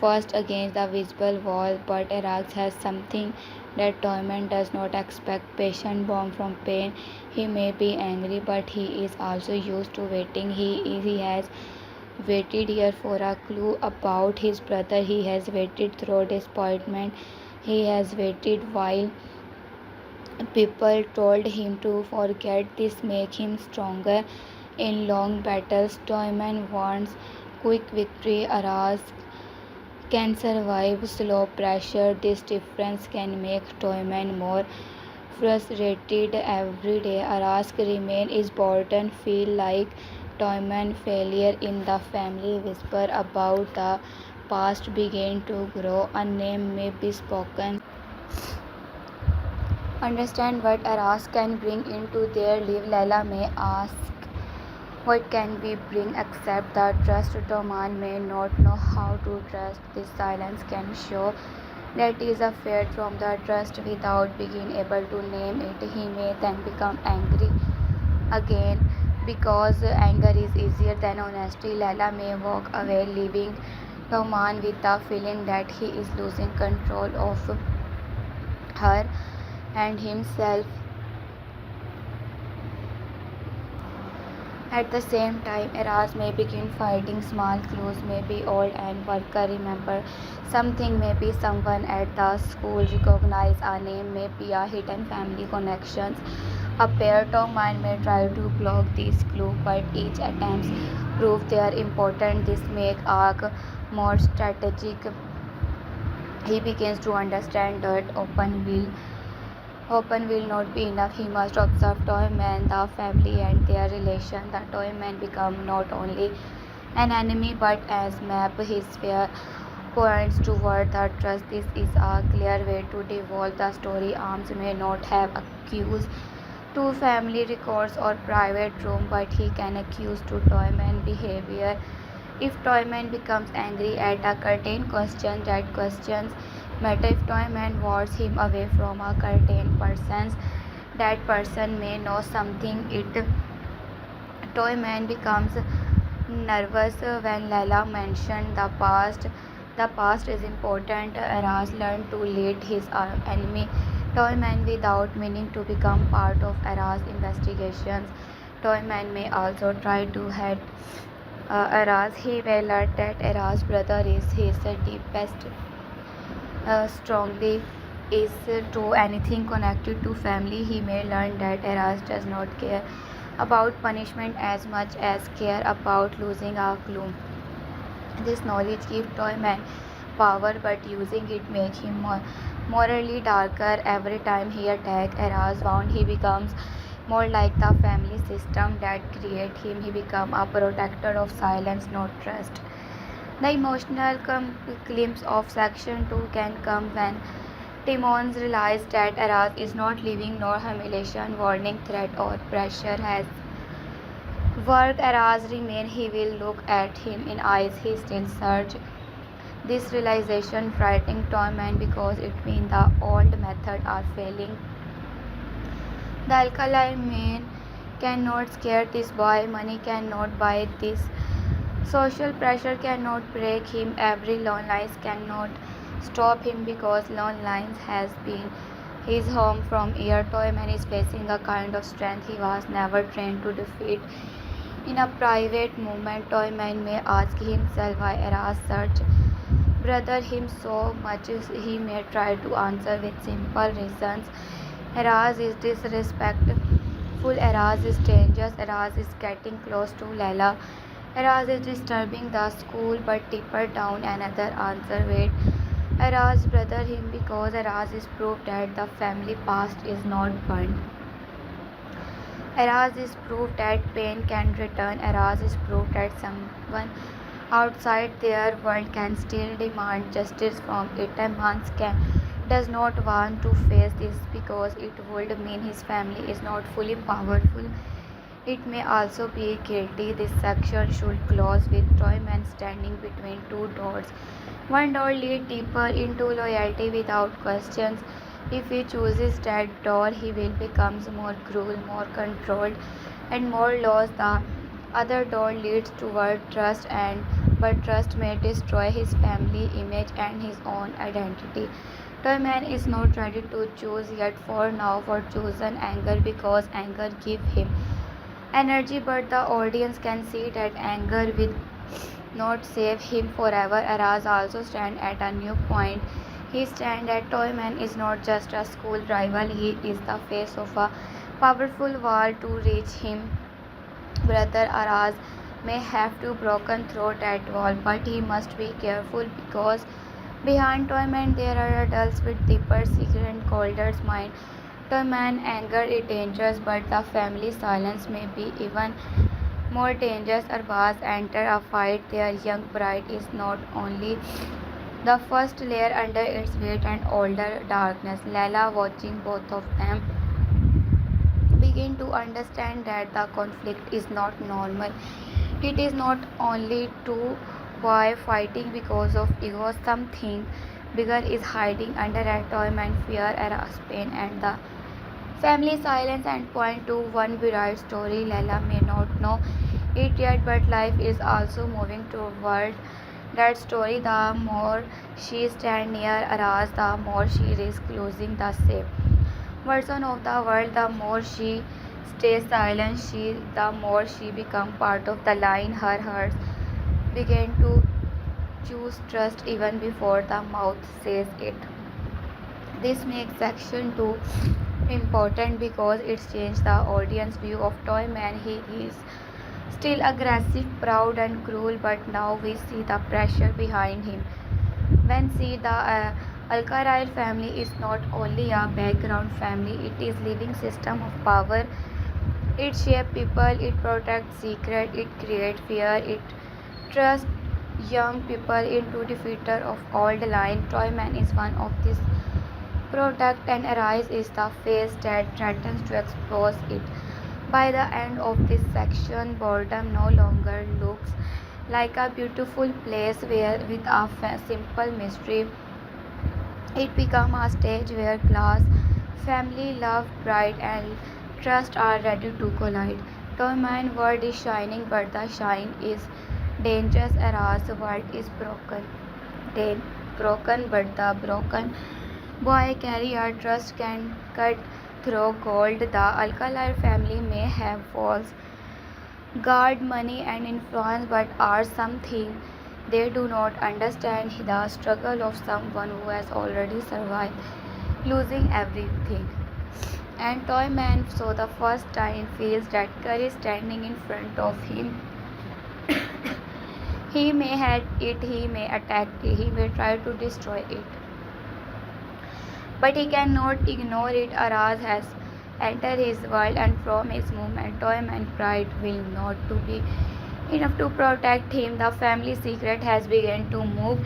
first against the visible wall, but Arax has something that Toyman does not expect. Patient born from pain. He may be angry, but he is also used to waiting. He has waited here for a clue about his brother. He has waited through disappointment. He has waited while people told him to forget. This makes him stronger in long battles. Toyman wants quick victory. Aras can survive slow pressure. This difference can make Toyman more frustrated every day. Arask remain is important. Feel like Toyman failure in the family. Whisper about the past begin to grow. A name may be spoken. Understand what Aras can bring into their life. Lala may ask what can we bring except the trust? Toman may not know how to trust. This silence can show that is a fear from the trust without being able to name it. He may then become angry again because anger is easier than honesty. Lala may walk away, leaving Toman with the feeling that he is losing control of her and himself. At the same time, Eras may begin fighting. Small clues may be old and worker remember something, may be someone at the school recognize a name, may be a hidden family connections. A pair of mind may try to block these clues, but each attempt prove they are important. This make arc more strategic. He begins to understand that open will not be enough. He must observe Toyman, the family and their relation. The Toyman become not only an enemy but as map. His fear points toward the trust. This is a clear way to devolve the story. Arms may not have accused to family records or private room, but he can accuse to Toyman behavior. If Toyman becomes angry at a certain question, that questions matter. If Toyman wants him away from a certain person, that person may know something. Toyman becomes nervous when Lala mentioned the past. The past is important. Raz learned to lead his enemy. Toyman without meaning to become part of Era's investigations. Toyman may also try to head Eras. He may learn that Era's brother is his deepest strongly is to anything connected to family. He may learn that Eras does not care about punishment as much as care about losing a clue. This knowledge gives Toyman power, but using it makes him morally darker. Every time he attacks Eras wound, he becomes more like the family system that created him. He becomes a protector of silence, not trust. The emotional glimpse of section 2 can come when Timons realizes that Eras is not leaving nor humiliation, warning, threat, or pressure has worked. Eras remain. He will look at him in eyes he still search. This realization frightening Toyman because it means the old methods are failing. The alkaline man cannot scare this boy. Money cannot buy this. Social pressure cannot break him. Every loneliness cannot stop him because loneliness has been his home from year. Toyman is facing a kind of strength he was never trained to defeat. In a private moment, Toyman may ask himself why Eras search brother him so much. He may try to answer with simple reasons. Eras is disrespectful. Eras is dangerous. Eras is getting close to Layla. Eras is disturbing the school, but deeper down another answer wait. Eras brother him because Eras is proof that the family past is not burned. Eras is proof that pain can return. Eras is proof that someone outside their world can still demand justice from it. Mans does not want to face this because it would mean his family is not fully powerful. It may also be guilty. This section should close with Toyman standing between two doors. One door leads deeper into loyalty without questions. If he chooses that door, he will become more cruel, more controlled, and more lost. The other door leads toward trust, but trust may destroy his family image and his own identity. Toyman is not ready to choose yet. For now, for chosen anger because anger gives him energy, but the audience can see that anger will not save him forever. Eras also stands at a new point. He stands at Toyman is not just a school rival, he is the face of a powerful wall to reach him. Brother Araz may have to broken through that wall, but he must be careful because behind Toyman there are adults with deeper secret and colder mind. Toyman anger is dangerous, but the family silence may be even more dangerous. Arbaz enter a fight. Their young bride is not only the first layer under its weight and older darkness. Layla, watching both of them, begin to understand that the conflict is not normal. It is not only two boys fighting because of ego. Something bigger is hiding under atonement, fear, Era's pain, and the family silence. And point to one bright story. Layla may not know it yet, but life is also moving toward that story. The more she stands near Araz, the more she risks losing the same version of the world. The more she stays silent, the more she becomes part of the line. Her heart began to choose trust even before the mouth says it. This makes section 2 important because it changed the audience view of Toyman. He is still aggressive, proud, and cruel, but now we see the pressure behind him. When see the Alcaraz family is not only a background family, it is living system of power. It shapes people, it protects secret, it creates fear, it trusts young people into the future of old line. Toyman is one of these products, and Arise is the face that threatens to expose it. By the end of this section, boredom no longer looks like a beautiful place where with a simple mystery. It becomes a stage where class, family, love, pride, and trust are ready to collide. Toyman world is shining, but the shine is dangerous. Era's world is broken. Broken, but the broken Boy, carry our trust can cut through gold. The Alcalay family may have false guard, money, and influence, but are something they do not understand the struggle of someone who has already survived losing everything. And Toyman, for the first time, feels that courage standing in front of him. He may hate it, he may attack it, he may try to destroy it. But he cannot ignore it. Araz has entered his world, and from his movement, Toyman pride will not to be enough to protect him. The family secret has begun to move.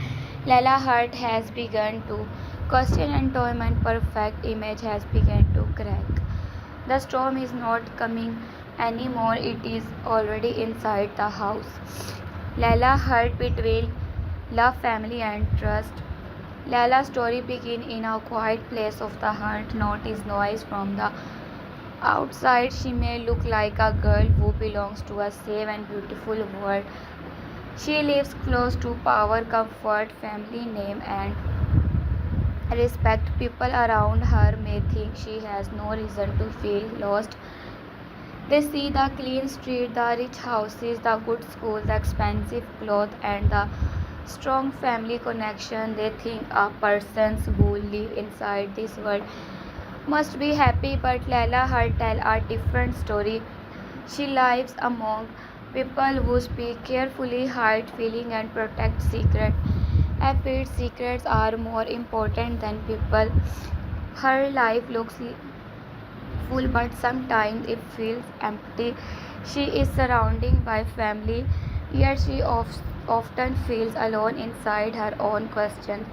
Lala heart has begun to question, and Toyman perfect image has begun to crack. The storm is not coming anymore, it is already inside the house. Lala heart between love, family, and trust. Lala's story begins in a quiet place of the heart. Notice noise from the outside. She may look like a girl who belongs to a safe and beautiful world. She lives close to power, comfort, family name, and respect. People around her may think she has no reason to feel lost. They see the clean street, the rich houses, the good schools, the expensive clothes, and the strong family connection. They think a person who lives inside this world must be happy, but Laila her tell a different story. She lives among people who speak carefully, hide feeling, and protect secrets. Happy secrets are more important than people. Her life looks full, but sometimes it feels empty. She is surrounded by family, yet she often feels alone inside her own questions.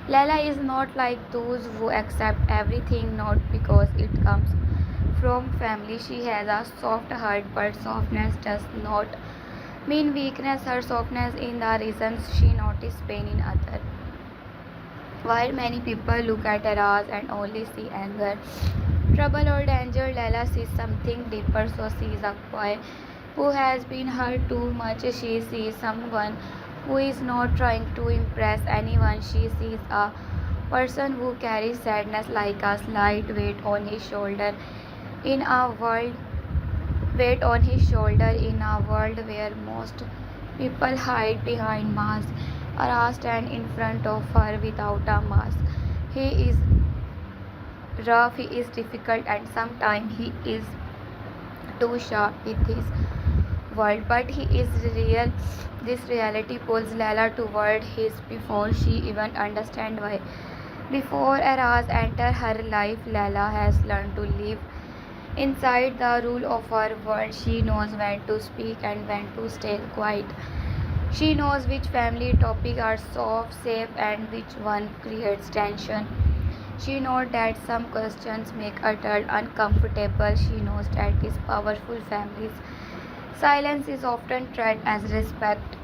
Lala is not like those who accept everything not because it comes from family. She has a soft heart, but softness does not mean weakness. Her softness in the reasons she notices pain in others. While many people look at Araz and only see anger, trouble, or danger, Lala sees something deeper. So she is a boy who has been hurt too much. She sees someone who is not trying to impress anyone. She sees a person who carries sadness like a slight weight on his shoulder in a world where most people hide behind masks. Araz stands in front of her without a mask. He is rough, he is difficult, and sometimes he is too sharp with his world, but he is real. This reality pulls Lala toward his before she even understands why. Before Araz enters her life, Lala has learned to live inside the rule of her world. She knows when to speak and when to stay quiet. She knows which family topics are soft, safe, and which one creates tension. She knows that some questions make adults uncomfortable. She knows that these powerful families silence is often treated as respect,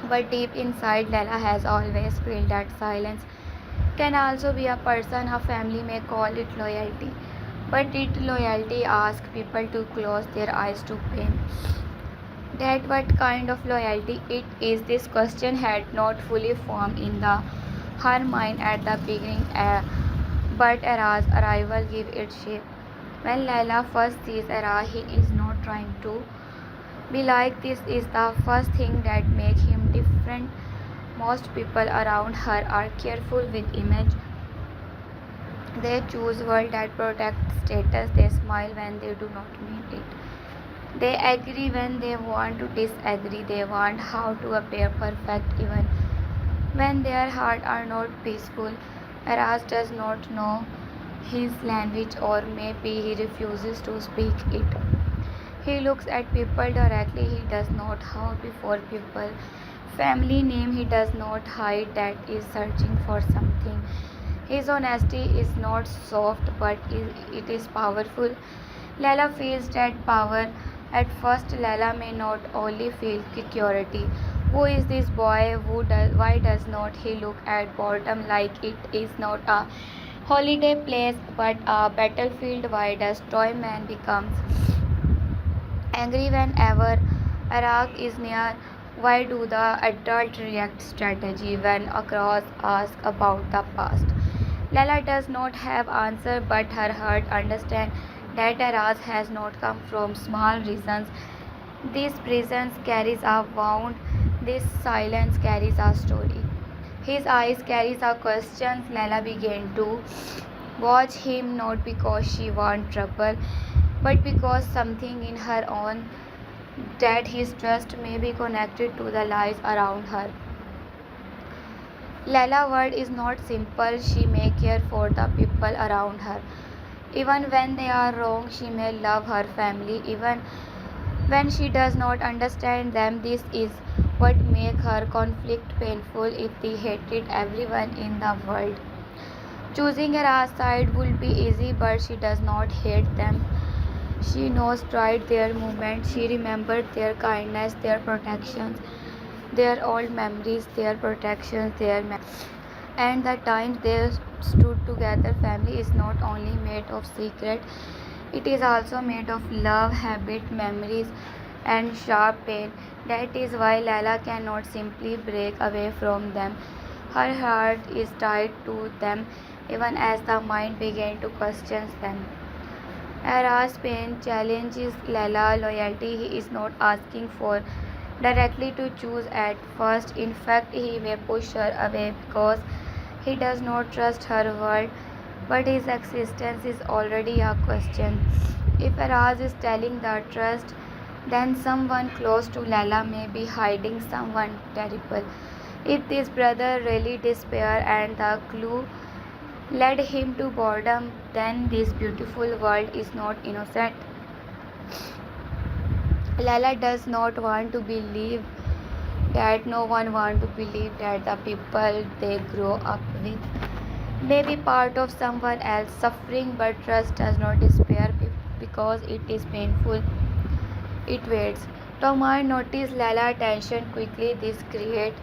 but deep inside, Lala has always felt that silence can also be a person. Her family may call it loyalty, but it loyalty asks people to close their eyes to pain. That what kind of loyalty it is, this question had not fully formed in her mind at the beginning, but Era's arrival gave it shape. When Laila first sees Era, he is not trying to be like this is the first thing that makes him different. Most people around her are careful with image. They choose words that protect status. They smile when they do not mean it. They agree when they want to disagree. They want how to appear perfect even when their hearts are not peaceful. Aras does not know his language, or maybe he refuses to speak it. He looks at people directly. He does not hide before people. Family name he does not hide that is searching for something. His honesty is not soft, but it is powerful. Lala feels that power. At first, Lala may not only feel security. Who is this boy? Why does not he look at boredom like it is not a holiday place but a battlefield? Why does Toy Man becomes angry whenever Iraq is near? Why do the adult react strategy when Across asks about the past? Lala does not have answer, but her heart understands that Araz has not come from small reasons. This presence carries a wound, this silence carries a story. His eyes carries a question. Lala began to watch him not because she wanted trouble, but because something in her own that his trust may be connected to the lies around her. Lala's world is not simple. She may care for the people around her. Even when they are wrong, she may love her family. Even when she does not understand them, this is what makes her conflict painful. If they hated everyone in the world, choosing her side would be easy, but she does not hate them. She knows right their movements. She remembered their kindness, their protections, their old memories, their protections, and the times they stood together. Family is not only made of secret, it is also made of love, habit, memories, and sharp pain. That is why Lala cannot simply break away from them. Her heart is tied to them even as the mind began to question them. Aras pain challenges Lala's loyalty. He is not asking for directly to choose at first. In fact, he may push her away because he does not trust her word, but his existence is already a question. If Araz is telling the trust, then someone close to Lala may be hiding someone terrible. If this brother really despair and the clue led him to boredom, then this beautiful world is not innocent. Lala does not want to believe that no one wants to believe that the people they grow up with may be part of someone else suffering, but trust does not despair because it is painful. It waits. Tomar noticed Lala's tension quickly. This creates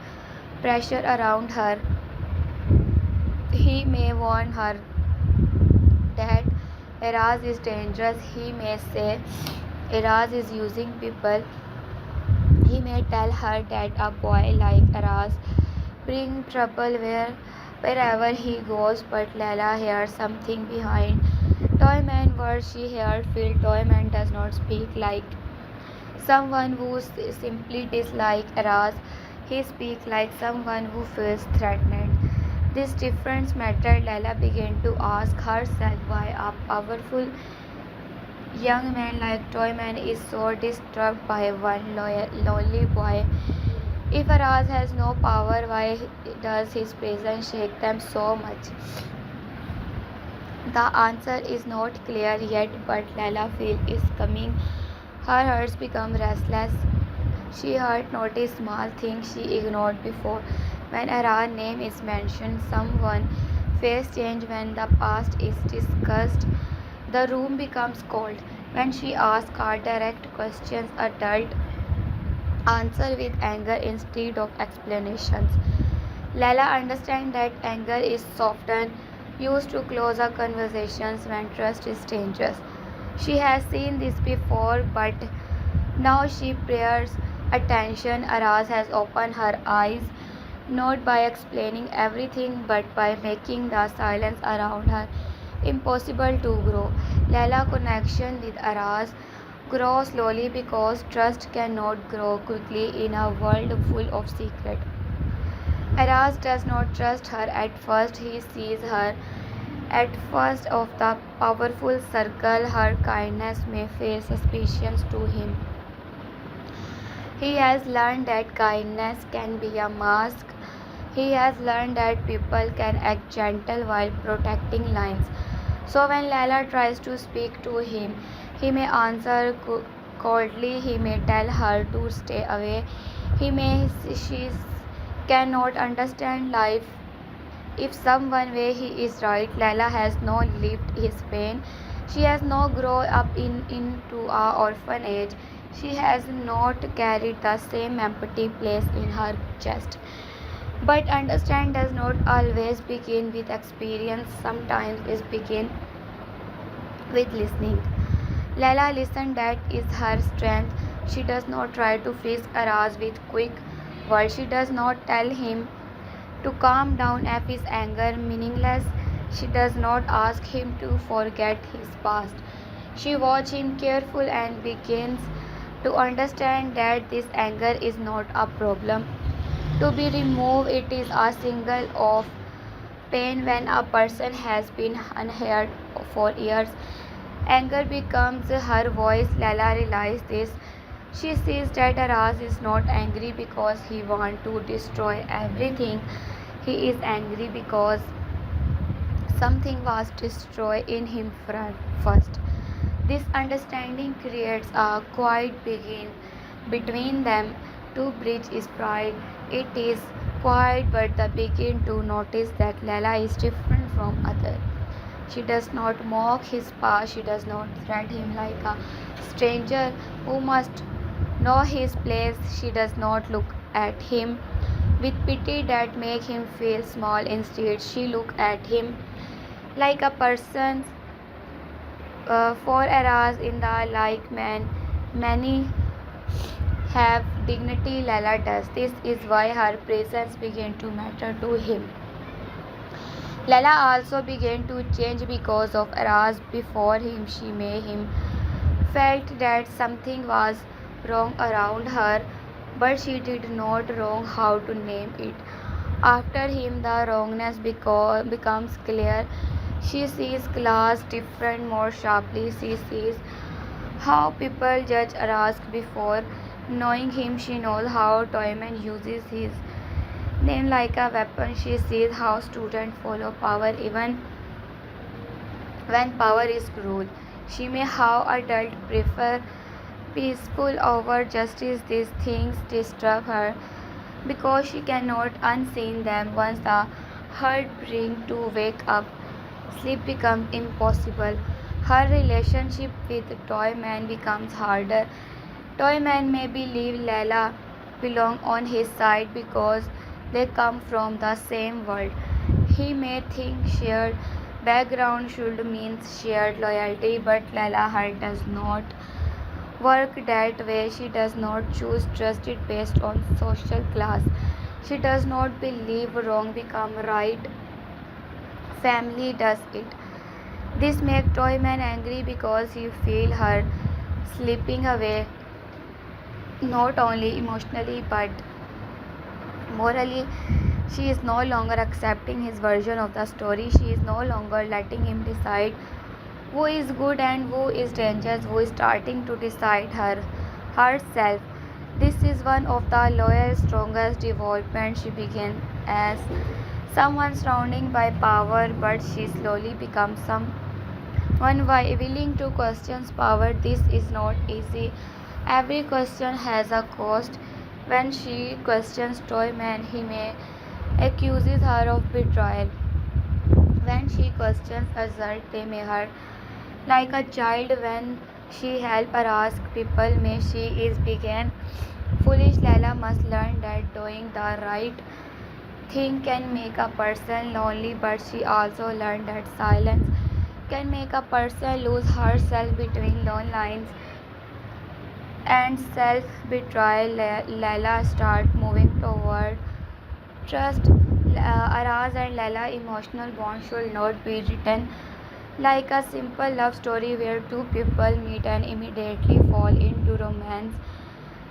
pressure around her. He may warn her that Eraz is dangerous. He may say Eraz is using people. He may tell her that a boy like Eraz brings trouble wherever he goes, but Lala hears something behind. Toyman words she heard feel Toyman does not speak like someone who simply dislikes Eraz. He speaks like someone who feels threatened. This difference mattered. Lala began to ask herself why a powerful young man like Toyman is so disturbed by one lonely boy. If Araz has no power, why does his presence shake them so much? The answer is not clear yet, but Lala feels is coming. Her heart becomes restless. She had noticed small things she ignored before. When Araz's name is mentioned, someone's face changes. When the past is discussed, the room becomes cold. When she asks her direct questions, adults answer with anger instead of explanations. Lala understands that anger is often used to close her conversations when trust is dangerous. She has seen this before, but now she pays attention. Araz has opened her eyes not by explaining everything but by making the silence around her impossible to grow. Lala's connection with Araz grows slowly because trust cannot grow quickly in a world full of secrets. Araz does not trust her at first. He sees her at first of the powerful circle. Her kindness may feel suspicious to him. He has learned that kindness can be a mask. He has learned that people can act gentle while protecting lines. So when Lala tries to speak to him, he may answer coldly. He may tell her to stay away. She cannot understand life if someone way he is right. Lala has not lived his pain. She has not grown up into a orphanage. She has not carried the same empty place in her chest. But understand does not always begin with experience. Sometimes it begins with listening. Lala listened. That is her strength. She does not try to fix Araz with quick words. She does not tell him to calm down if his anger meaningless. She does not ask him to forget his past. She watches him carefully and begins to understand that this anger is not a problem to be removed. It is a signal of pain when a person has been unheard for years. Anger becomes her voice. Lala realizes this. She sees that Aras is not angry because he wants to destroy everything. He is angry because something was destroyed in him first. This understanding creates a quiet begin between them. To bridge is pride. It is quiet, but they begin to notice that Lala is different from others. She does not mock his past. She does not treat him like a stranger who must know his place. She does not look at him with pity that make him feel small. Instead, she looks at him like a person. For Aras in the like man, many have dignity. Lala does. This is why her presence began to matter to him. Lala also began to change because of Aras. Before him, she made him felt that something was wrong around her, but she did not know how to name it. After him, the wrongness becomes clear. She sees class different more sharply. She sees how people judge Arask before knowing him. She knows how Toyman uses his name like a weapon. She sees how students follow power even when power is cruel. She may how adults prefer peaceful over justice. These things disturb her because she cannot unseen them. Once the heart brings to wake up, sleep becomes impossible. Her relationship with Toyman becomes harder. Toyman may believe Layla belong on his side because they come from the same world. He may think shared background should mean shared loyalty, but Layla heart does not work that way. She does not choose trust it based on social class. She does not believe wrong become right. Family does it. This makes Toyman angry because he feels her slipping away, not only emotionally but morally. She is no longer accepting his version of the story. She is no longer letting him decide who is good and who is dangerous, who is starting to decide herself. This is one of the lowest, strongest development. She began as someone surrounded by power, but she slowly becomes someone willing to question power. This is not easy. Every question has a cost. When she questions Toyman, he may accuses her of betrayal. When she questions Azar, they may hurt like a child. When she help or ask people, may she is began foolish. Layla must learn that doing the right thing can make a person lonely, but she also learned that silence can make a person lose herself between lone lines and self-betrayal. Layla start moving toward trust. Araz and Layla emotional bond should not be written like a simple love story where two people meet and immediately fall into romance.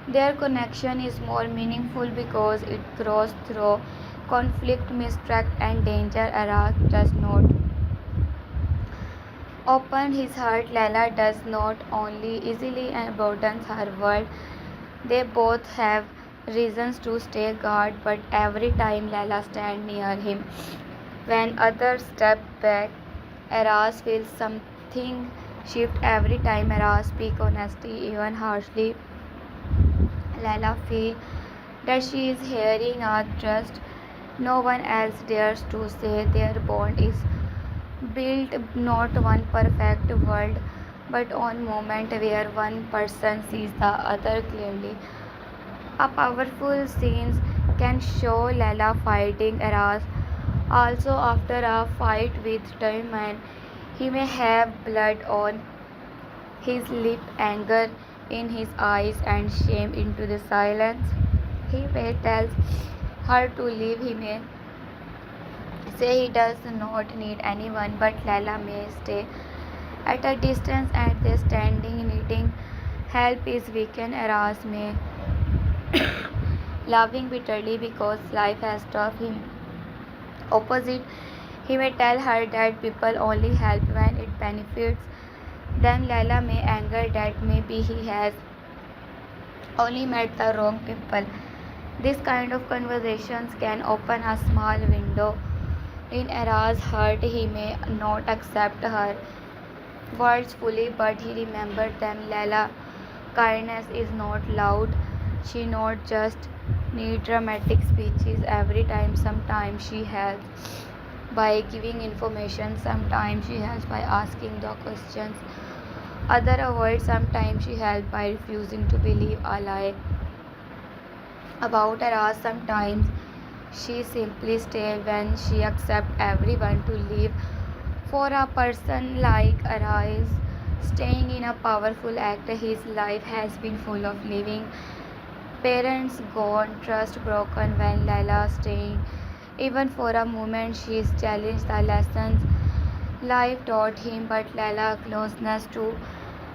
Their connection is more meaningful because it grows through conflict, mistrust, and danger. Araz does not open his heart. Layla does not only easily abandons her world. They both have reasons to stay guard, but every time Layla stands near him, when others step back, Araz feels something shift. Every time Araz speaks honesty, even harshly, Layla feels that she is hearing a trust no one else dares to say. Their bond is built not one perfect world, but on moment where one person sees the other clearly. A powerful scene can show Layla fighting Aras. Also, after a fight with Tayman, he may have blood on his lip, anger in his eyes, and shame into the silence. He may tell her to leave. He may say he does not need anyone, but Laila may stay at a distance and they standing needing help is weakened. Aras may laughing bitterly because life has taught him opposite. He may tell her that people only help when it benefits them. Laila may anger that maybe he has only met the wrong people. This kind of conversations can open a small window in Era's heart. He may not accept her words fully, but he remembered them. Laila, kindness is not loud. She not just need dramatic speeches every time. Sometimes she helps by giving information. Sometimes she helps by asking the questions other avoid. Sometimes she helps by refusing to believe a lie about her ass. Sometimes she simply stays when she accepts everyone to leave. For a person like Arise, staying in a powerful act, his life has been full of living. Parents gone, trust broken when Laila staying. Even for a moment she is challenged the lessons life taught him, but Laila's closeness to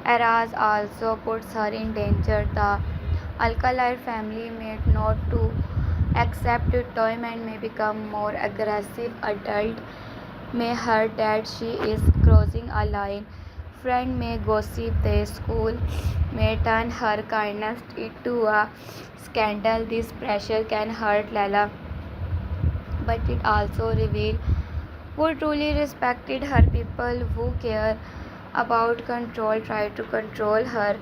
Araz also puts her in danger. The alkaline family may not to accept it. Time and may become more aggressive. Adult may hurt that she is crossing a line. Friend may gossip. The school may turn her kindness into a scandal. This pressure can hurt Laila, but it also reveals who truly respected her. People who care about control try to control her.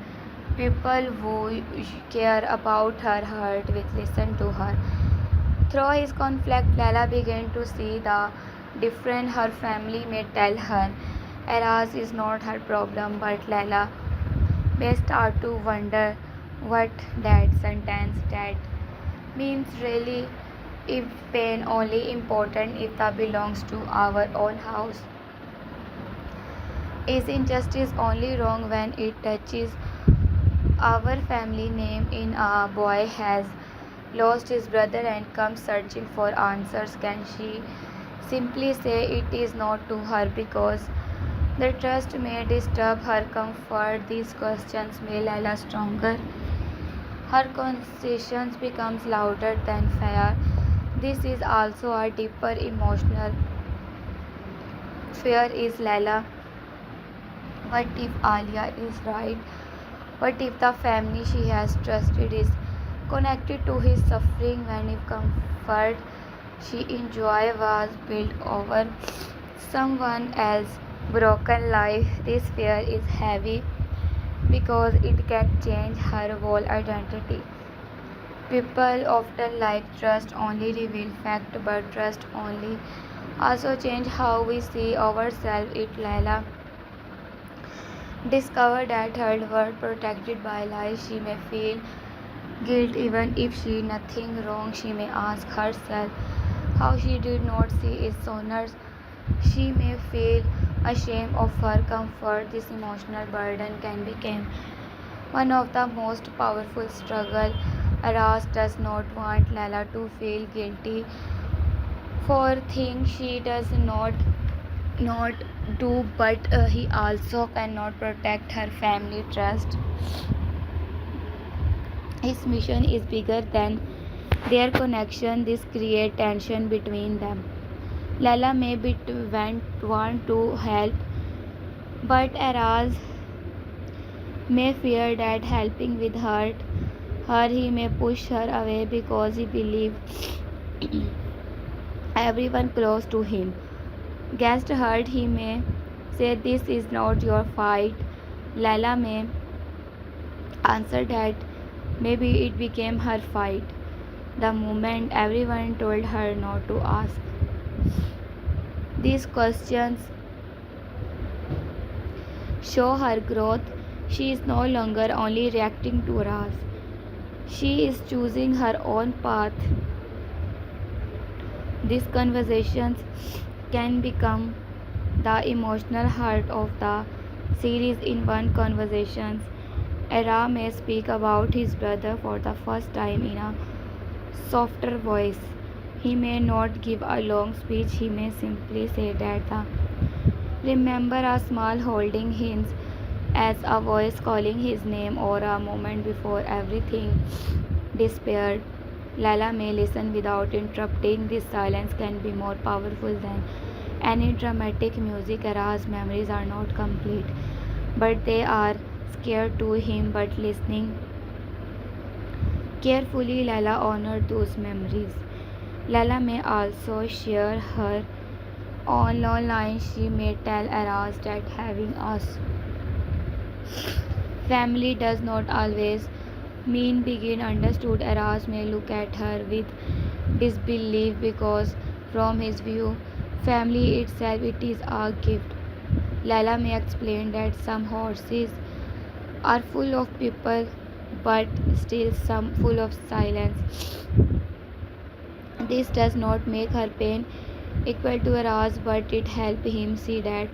People who care about her heart will listen to her. Through his conflict, Laila began to see the difference. Her family may tell her Eras is not her problem, but Laila may start to wonder what that sentence that means really. If pain only important if that belongs to our own house, is injustice only wrong when it touches our family name? In a boy has lost his brother and comes searching for answers, can she simply say it is not to her because the trust may disturb her comfort? These questions make Laila stronger. Her conversations becomes louder than fear. This is also a deeper emotional fear. Is Laila, what if Alia is right? What if the family she has trusted is connected to his suffering? When if comfort she enjoy was built over someone else's broken life? This fear is heavy because it can change her whole identity. People often like trust only reveal fact, but trust only also change how we see ourselves. It Laila discovered that her world protected by lies. She may feel guilt even if she nothing wrong. She may ask herself how she did not see its owners. She may feel ashamed of her comfort. This emotional burden can become one of the most powerful struggle. Aras does not want Laila to feel guilty for things she does not do, but he also cannot protect her family trust. His mission is bigger than their connection. This creates tension between them. Laila may want to help, but Araz may fear that helping will hurt her. He may push her away because he believes everyone close to him gets hurt. He may say this is not your fight. Laila may answer that maybe it became her fight the moment everyone told her not to ask. These questions show her growth. She is no longer only reacting to Raz. She is choosing her own path. These conversations can become the emotional heart of the series. In one conversation, Era may speak about his brother for the first time in a softer voice. He may not give a long speech, he may simply say that the remember a small holding hints as a voice calling his name or a moment before everything despaired. Lala may listen without interrupting. This silence can be more powerful than any dramatic music. Era's memories are not complete, but they are scared to him. But listening carefully, Lala honored those memories. Lala may also share her own lines. She may tell Eras that having a family does not always mean being understood. Eras may look at her with disbelief because, from his view, family itself it is a gift. Lala may explain that some horses are full of people but still some full of silence. This does not make her pain equal to Eras, but it helps him see that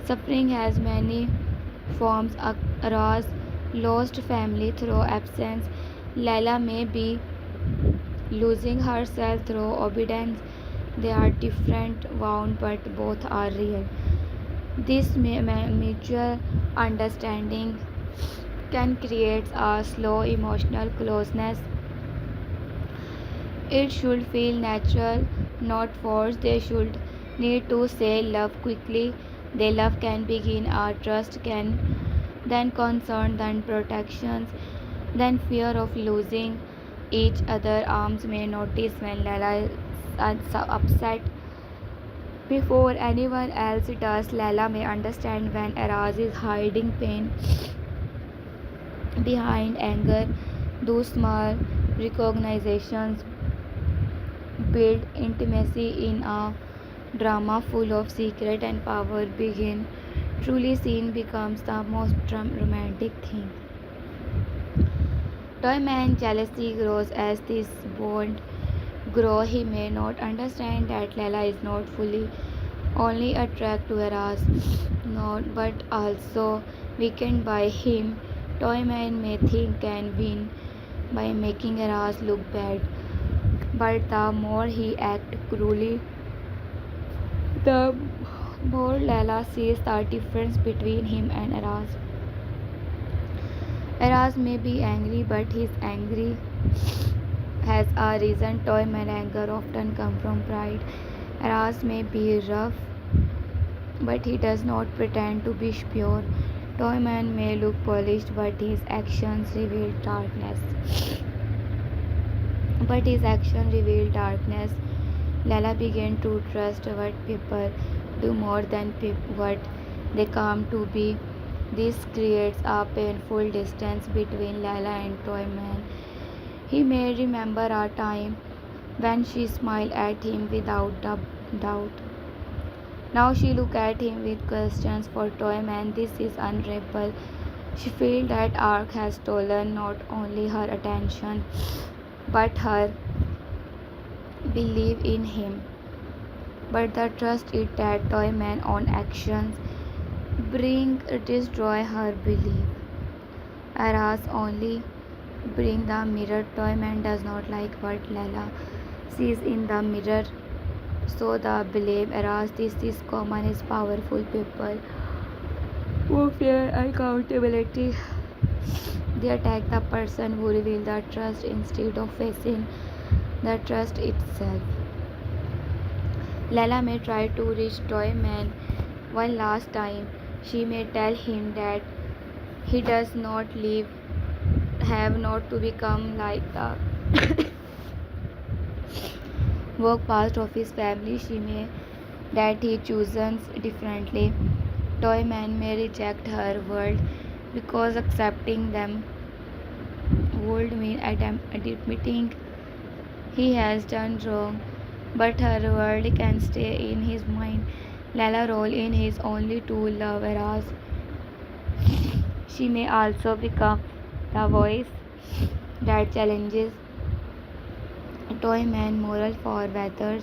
suffering has many forms. Eras lost family through absence. Lala may be losing herself through obedience. They are different wounds, but both are real. This mutual understanding can create a slow emotional closeness. It should feel natural, not forced. They should need to say love quickly. Their love can begin, our trust can, then concern, then protections, then fear of losing each other. Arms may notice when Lala is upset before anyone else does. Lala may understand when Eras is hiding pain behind anger. Those small recognitions build intimacy in a drama full of secret and power. Begin truly seen becomes the most romantic thing. Toyman jealousy grows as this bond grow. He may not understand that Lela is not fully only attracted to Eras, not but also weakened by him. Toyman may think can win by making Eras look bad, but the more he acts cruelly, the more Lela sees the difference between him and Eras. Eras may be angry, but his angry has a reason. Toyman anger often comes from pride. Eras may be rough, but he does not pretend to be pure. Toyman may look polished, but his actions reveal darkness. Lala began to trust what people do more than what they come to be. This creates a painful distance between Lala and Toyman. He may remember a time when she smiled at him without doubt. Now she looks at him with questions. For Toyman, this is unbearable. She feels that Ark has stolen not only her attention but her belief in him. But the trust is that Toyman's own actions destroy her belief. Eras only bring the mirror. Toyman does not like what Lala sees in the mirror. So the belief Eras this is common is powerful people who fear accountability. They attack the person who reveals the trust instead of facing the trust itself. Lala may try to reach Toyman one last time. She may tell him that he does not have not to become like the walk past of his family. She may that he chooses differently. Toyman may reject her world because accepting them would mean admitting he has done wrong, but her world can stay in his mind. Lala's role in his only to love Eras. She may also become the voice that challenges Toyman moral for whether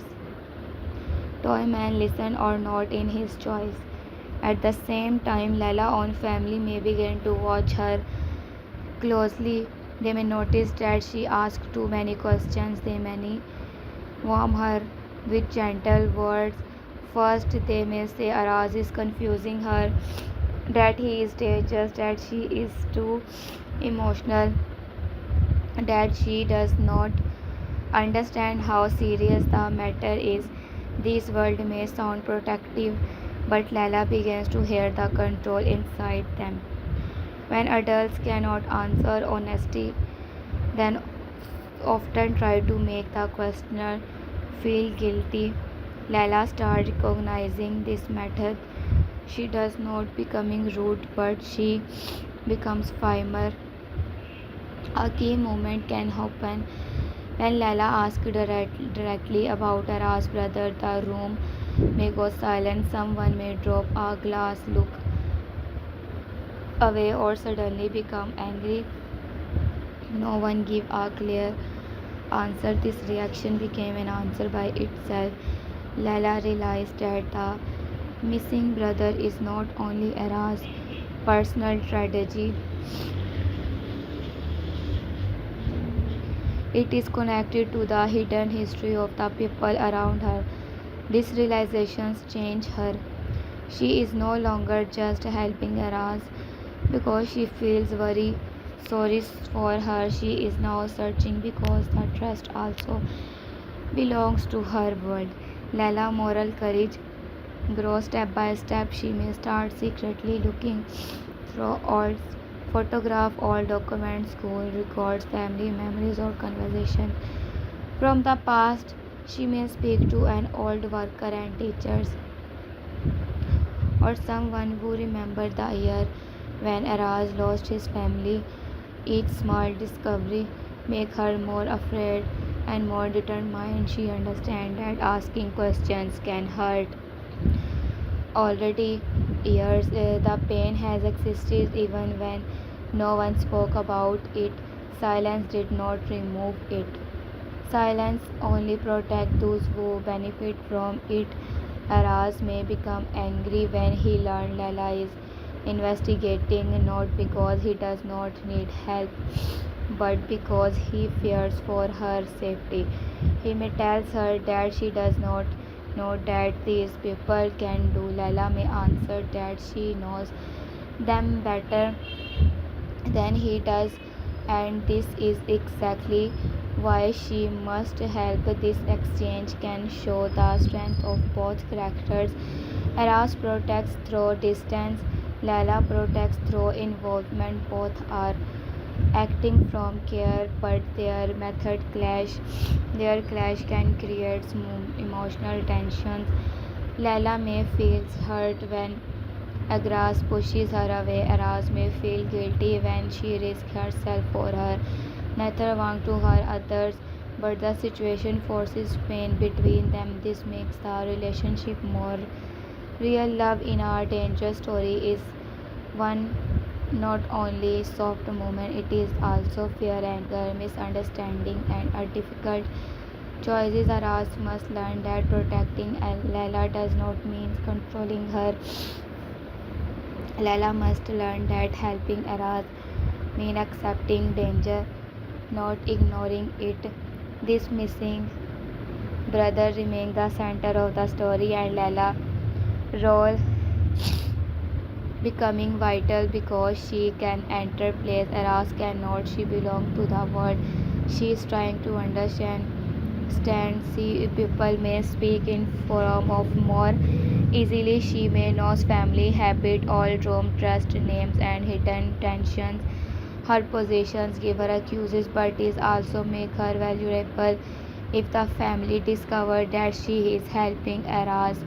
Toyman listen or not in his choice. At the same time, Lala's own family may begin to watch her closely. They may notice that she asks too many questions. warm her with gentle words. First, they may say Araz is confusing her, that he is dangerous, that she is too emotional, that she does not understand how serious the matter is. These words may sound protective, but Lala begins to hear the control inside them. When adults cannot answer honesty, then often try to make the questioner feel guilty. Lala starts recognizing this method. She does not becoming rude, but she becomes firmer. A key moment can happen when Lala asks directly about Ara's brother. The room may go silent. Someone may drop a glass, look away, or suddenly become angry. No one give a clear answer. This reaction became an answer by itself. Lala realized that the missing brother is not only Ara's personal tragedy, it is connected to the hidden history of the people around her. These realizations change her. She is no longer just helping Araz because she feels very sorry for her. She is now searching because the trust also belongs to her world. Lala moral courage grows step by step. She may start secretly looking through all photograph, all documents, school records, family memories, or conversation from the past. She may speak to an old worker and teachers or someone who remembered the year when Araz lost his family. Each small discovery makes her more afraid and more determined. She understands that asking questions can hurt. Already years, the pain has existed even when no one spoke about it. Silence did not remove it. Silence only protects those who benefit from it. Araz may become angry when he learns Lala is investigating, not because he does not need help, but because he fears for her safety. He may tell her that she does not know that these people can do. Lala may answer that she knows them better than he does, and this is exactly why she must help. This exchange can show the strength of both characters. Aras protects through distance, Lala protects through involvement. Both are acting from care, but their method clash. Their clash can create emotional tensions. Lala may feel hurt when Agras pushes her away. Aras may feel guilty when she risks herself for her. Neither want to hurt others, but the situation forces pain between them. This makes the relationship more real. Love in our danger story is one not only soft moment, it is also fear, anger, misunderstanding, and a difficult choices. Aras must learn that protecting Layla does not mean controlling her. Layla must learn that helping Aras means accepting danger, not ignoring it. This missing brother remains the center of the story, and Layla's role becoming vital because she can enter place Aras cannot. She belongs to the world she is trying to understand. See, people may speak in form of more easily. She may knows family habit, all room, trust, names, and hidden tensions. Her positions give her accuses, but it also make her valuable. If the family discover that she is helping Aras,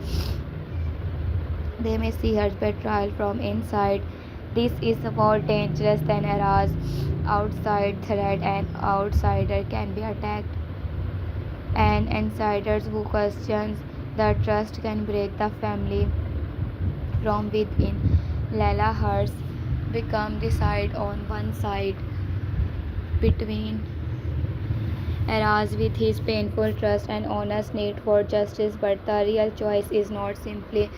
they may see her betrayal from inside. This is more dangerous than Aras. Outside threat, an outsider can be attacked, and insiders who questions the trust can break the family from within. Lala Hurst become decide on one side between Aras with his painful trust and honest need for justice, but the real choice is not simply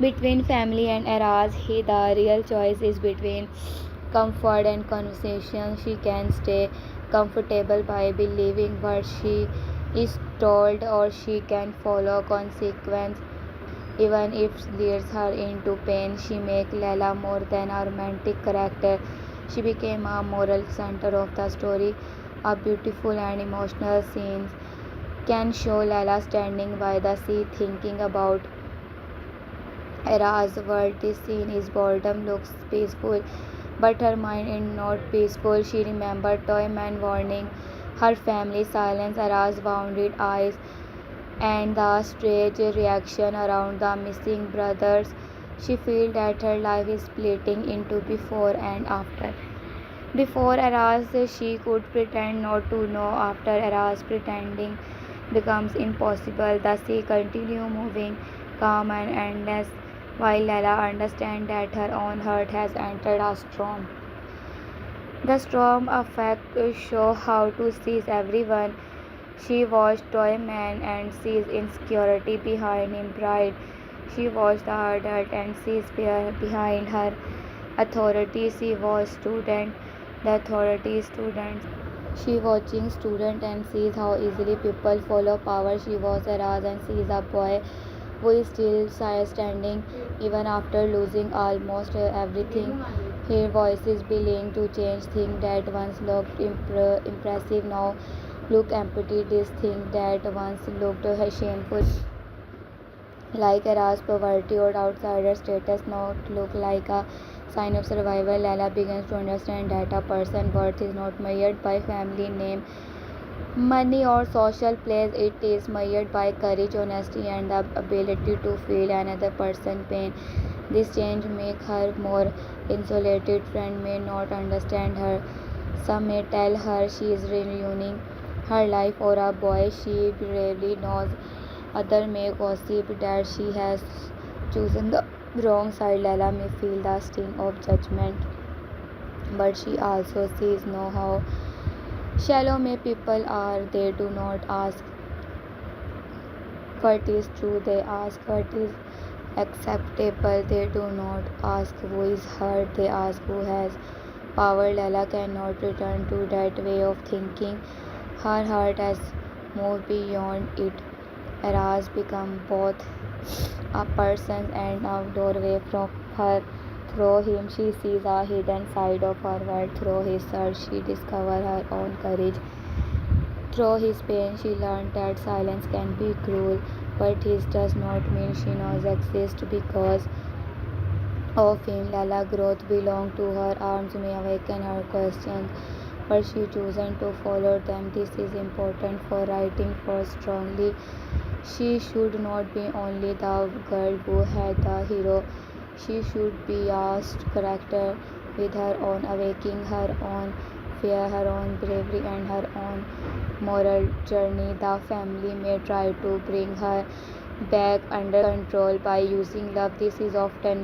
between family and Aras. The real choice is between comfort and conversation. She can stay comfortable by believing what she is told or she can follow consequence even if leads her into pain. She makes Layla more than a romantic character. She became a moral center of the story. A beautiful and emotional scenes can show Layla standing by the sea thinking about Era's world. This scene is boredom looks peaceful, but her mind is not peaceful. She remembered Toyman warning her family, silence Era's wounded eyes, and the strange reaction around the missing brothers. She feels that her life is splitting into before and after. Before Eras, she could pretend not to know. After Eras, pretending becomes impossible. The sea continues moving, calm and endless, while Layla understands that her own heart has entered a storm. The storm effect show how to seize everyone. She watched Toyman and sees insecurity behind him pride. She watched the adult and sees fear behind her authority. She was student, the authority student. She watching student and sees how easily people follow power. She was aroused and sees a boy who is still standing even after losing almost everything. Her voice is willing to change things that once looked impressive now look empty. This thing that once looked shameful, like Era's poverty or outsider status, now look like a sign of survival. Lala begins to understand that a person's worth is not measured by family name, money or social place. It is measured by courage, honesty, and the ability to feel another person's pain. This change makes her more insulated. Friends may not understand her. Some may tell her she is ruining her life or a boy she bravely knows. Others may gossip that she has chosen the wrong side. Lala may feel the sting of judgment, but she also sees know how shallow may people are. They do not ask what is true, they ask what is acceptable. They do not ask who is hurt, they ask who has power. Lala cannot return to that way of thinking. Her heart has moved beyond it. Eras become both a person and a doorway from her. Through him, she sees a hidden side of her world. Through his search, she discovers her own courage. Through his pain, she learned that silence can be cruel, but this does not mean she knows exist because of him. Lala growth belongs to her. Arms may awaken her questions, but she chosen to follow them. This is important for writing first strongly. She should not be only the girl who had the hero. She should be a character with her own awakening, her own fear, her own bravery, and her own moral journey. The family may try to bring her back under control by using love. This is often